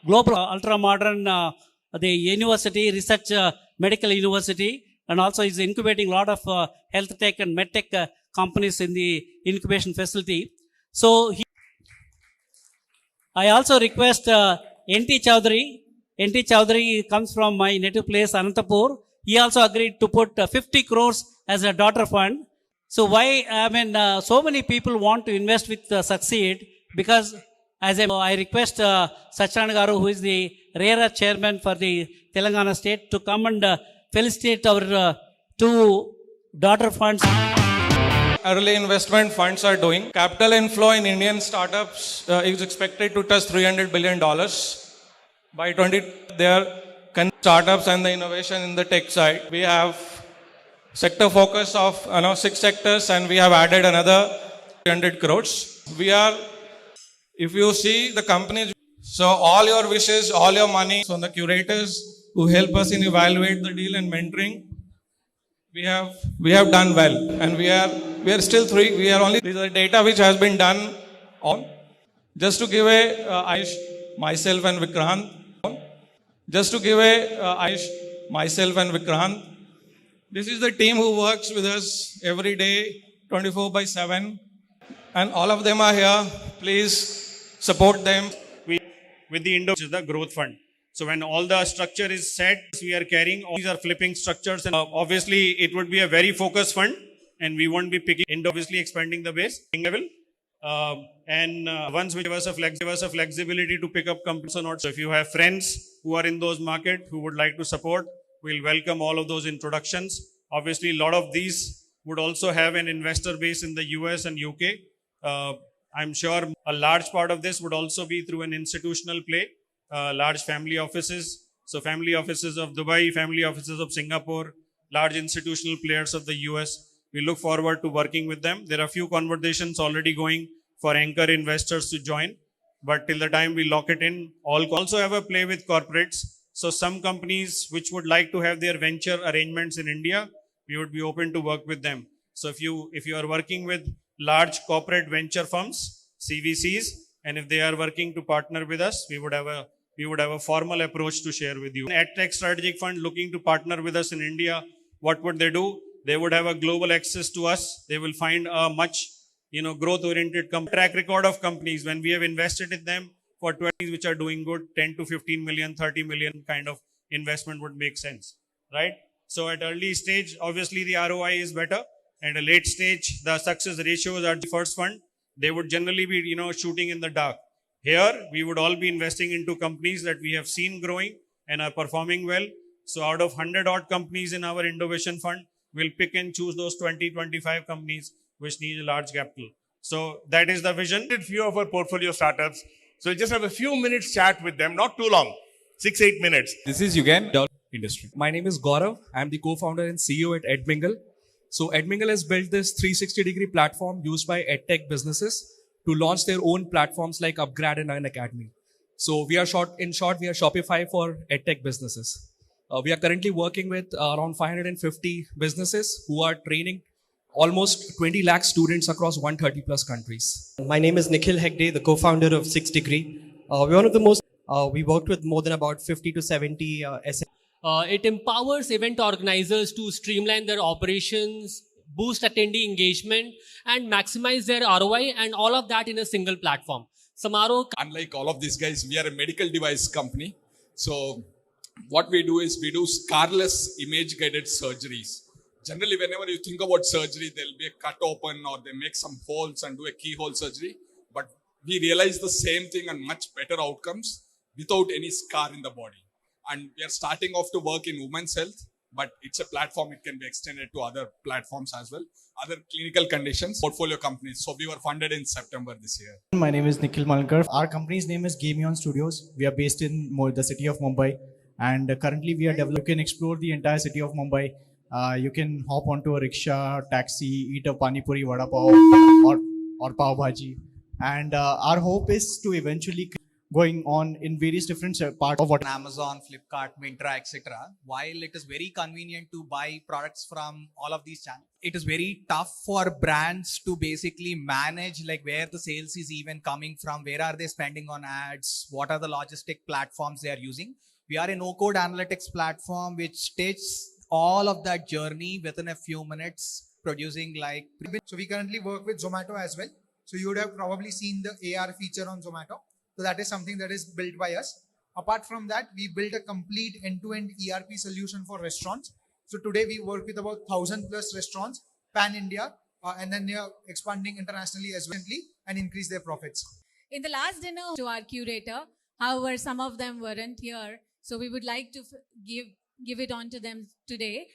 S21: global ultra-modern, the university, research medical university, and also is incubating a lot of health tech and med tech companies in the incubation facility. So I also request NT Chaudhary. NT Chaudhary comes from my native place, Anantapur. He also agreed to put 50 crores as a daughter fund. So why, so many people want to invest with Succeed, because as I request Sacharana Garu, who is the RERA chairman for the Telangana state, to come and felicitate our 2 daughter funds.
S14: Early investment funds are doing. Capital inflow in Indian startups is expected to touch $300 billion. By 2020, there are startups and the innovation in the tech side. We have sector focus of 6 sectors, and we have added another 300 crores. We are, if you see the companies, so all your wishes, all your money, so the curators who help us in evaluate the deal and mentoring, we have done well, and we are still 3. We are only, these are data which has been done on. Just to give a Aish, myself and Vikrant. Just to give a Aish, myself and Vikrant. This is the team who works with us every day, 24/7, and all of them are here. Please support them.
S15: We with the which is the growth fund. So when all the structure is set, we are carrying all these are flipping structures, and obviously it would be a very focused fund, and we won't be picking and obviously expanding the base level. Once we give us a flexibility to pick up companies or not. So if you have friends who are in those markets who would like to support, we'll welcome all of those introductions. Obviously, a lot of these would also have an investor base in the US and UK. I'm sure a large part of this would also be through an institutional play, large family offices. So family offices of Dubai, family offices of Singapore, large institutional players of the US. We look forward to working with them. There are a few conversations already going for anchor investors to join, but till the time we lock it in, also have a play with corporates. So some companies which would like to have their venture arrangements in India, we would be open to work with them. So if you are working with large corporate venture firms, CVCs, and if they are working to partner with us, we would have a formal approach to share with you. An EdTech strategic fund looking to partner with us in India, what would they do? They would have a global access to us. They will find a much, growth-oriented track record of companies. When we have invested in them for 20s which are doing good, 10 to 15 million, 30 million kind of investment would make sense, right? So at early stage, obviously the ROI is better. And at a late stage, the success ratios are the first fund. They would generally be, shooting in the dark. Here, we would all be investing into companies that we have seen growing and are performing well. So out of 100 odd companies in our innovation fund, we'll pick and choose those 20, 25 companies which need a large capital. So that is the vision.
S16: Few of our portfolio startups. So we'll just have a few minutes chat with them, not too long, 6-8 minutes.
S17: This is Yugen, industry. My name is Gaurav. I'm the co-founder and CEO at EdMingle. So EdMingle has built this 360-degree platform used by EdTech businesses to launch their own platforms like Upgrad and Unacademy. So we are in short, we are Shopify for EdTech businesses. We are currently working with around 550 businesses who are training almost 20 lakh students across 130 plus countries.
S18: My name is Nikhil Hegde, the co-founder of 6 Degree. We're one of the most, we worked with more than about 50 to 70
S25: It empowers event organizers to streamline their operations, boost attendee engagement, and maximize their ROI, and all of that in a single platform. Samaro.
S19: Unlike all of these guys, we are a medical device company. So what we do is we do scarless image-guided surgeries. Generally, whenever you think about surgery, there'll be a cut open or they make some holes and do a keyhole surgery. But we realize the same thing and much better outcomes without any scar in the body. And we are starting off to work in women's health, but it's a platform, it can be extended to other platforms as well, other clinical conditions, portfolio companies. So we were funded in September this year.
S5: My name is Nikhil Malkar. Our company's name is Gameon Studios. We are based in the city of Mumbai, and currently we are developing. You can explore the entire city of Mumbai. You can hop onto a rickshaw, taxi, eat a pani puri, vada pav, or pav bhaji. And our hope is to eventually going on in various different parts of what
S22: Amazon, Flipkart, Myntra, etc. While it is very convenient to buy products from all of these channels, it is very tough for brands to basically manage like where the sales is even coming from, where are they spending on ads, what are the logistic platforms they are using. We are a no-code analytics platform which takes all of that journey within a few minutes, producing like.
S23: So we currently work with Zomato as well. So you would have probably seen the AR feature on Zomato. So that is something that is built by us. Apart from that, we built a complete end-to-end ERP solution for restaurants. So today we work with about 1,000 plus restaurants, pan-India, and then they are expanding internationally as well and increase their profits.
S12: In the last dinner to our curator, however, some of them weren't here. So we would like to give it on to them today.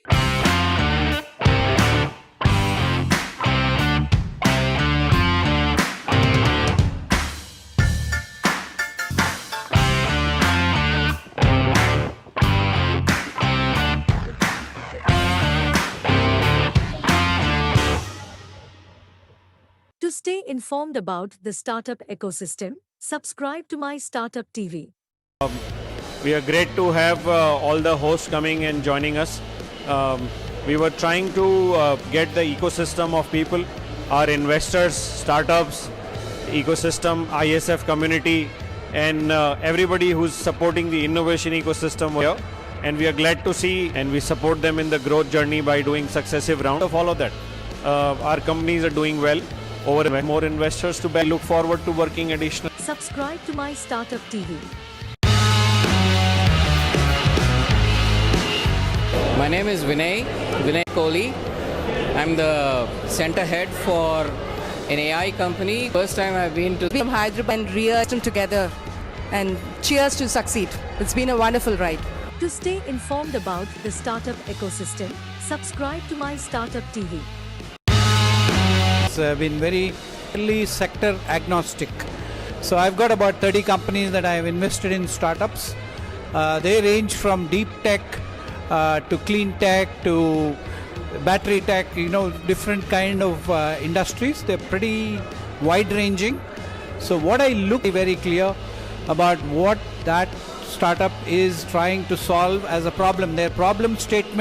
S13: To stay informed about the startup ecosystem, subscribe to MyStartuptv.
S5: We are great to have all the hosts coming and joining us. We were trying to get the ecosystem of people, our investors, startups, ecosystem, ISF community, and everybody who's supporting the innovation ecosystem here. And we are glad to see and we support them in the growth journey by doing successive rounds of all of that. Our companies are doing well. Over more investors to look forward to working additional.
S13: Subscribe to MyStartuptv.
S1: My name is Vinay Kohli. I'm the center head for an AI company. First time I've been to
S9: From Hyderabad and reared them together. And cheers to succeed. It's been a wonderful ride.
S13: To stay informed about the startup ecosystem, subscribe to MyStartup TV.
S3: It's been very sector agnostic. So I've got about 30 companies that I've invested in startups. They range from deep tech to clean tech to battery tech, different kind of industries. They're pretty wide ranging. So what I look very clear about what that startup is trying to solve as a problem. Their problem statement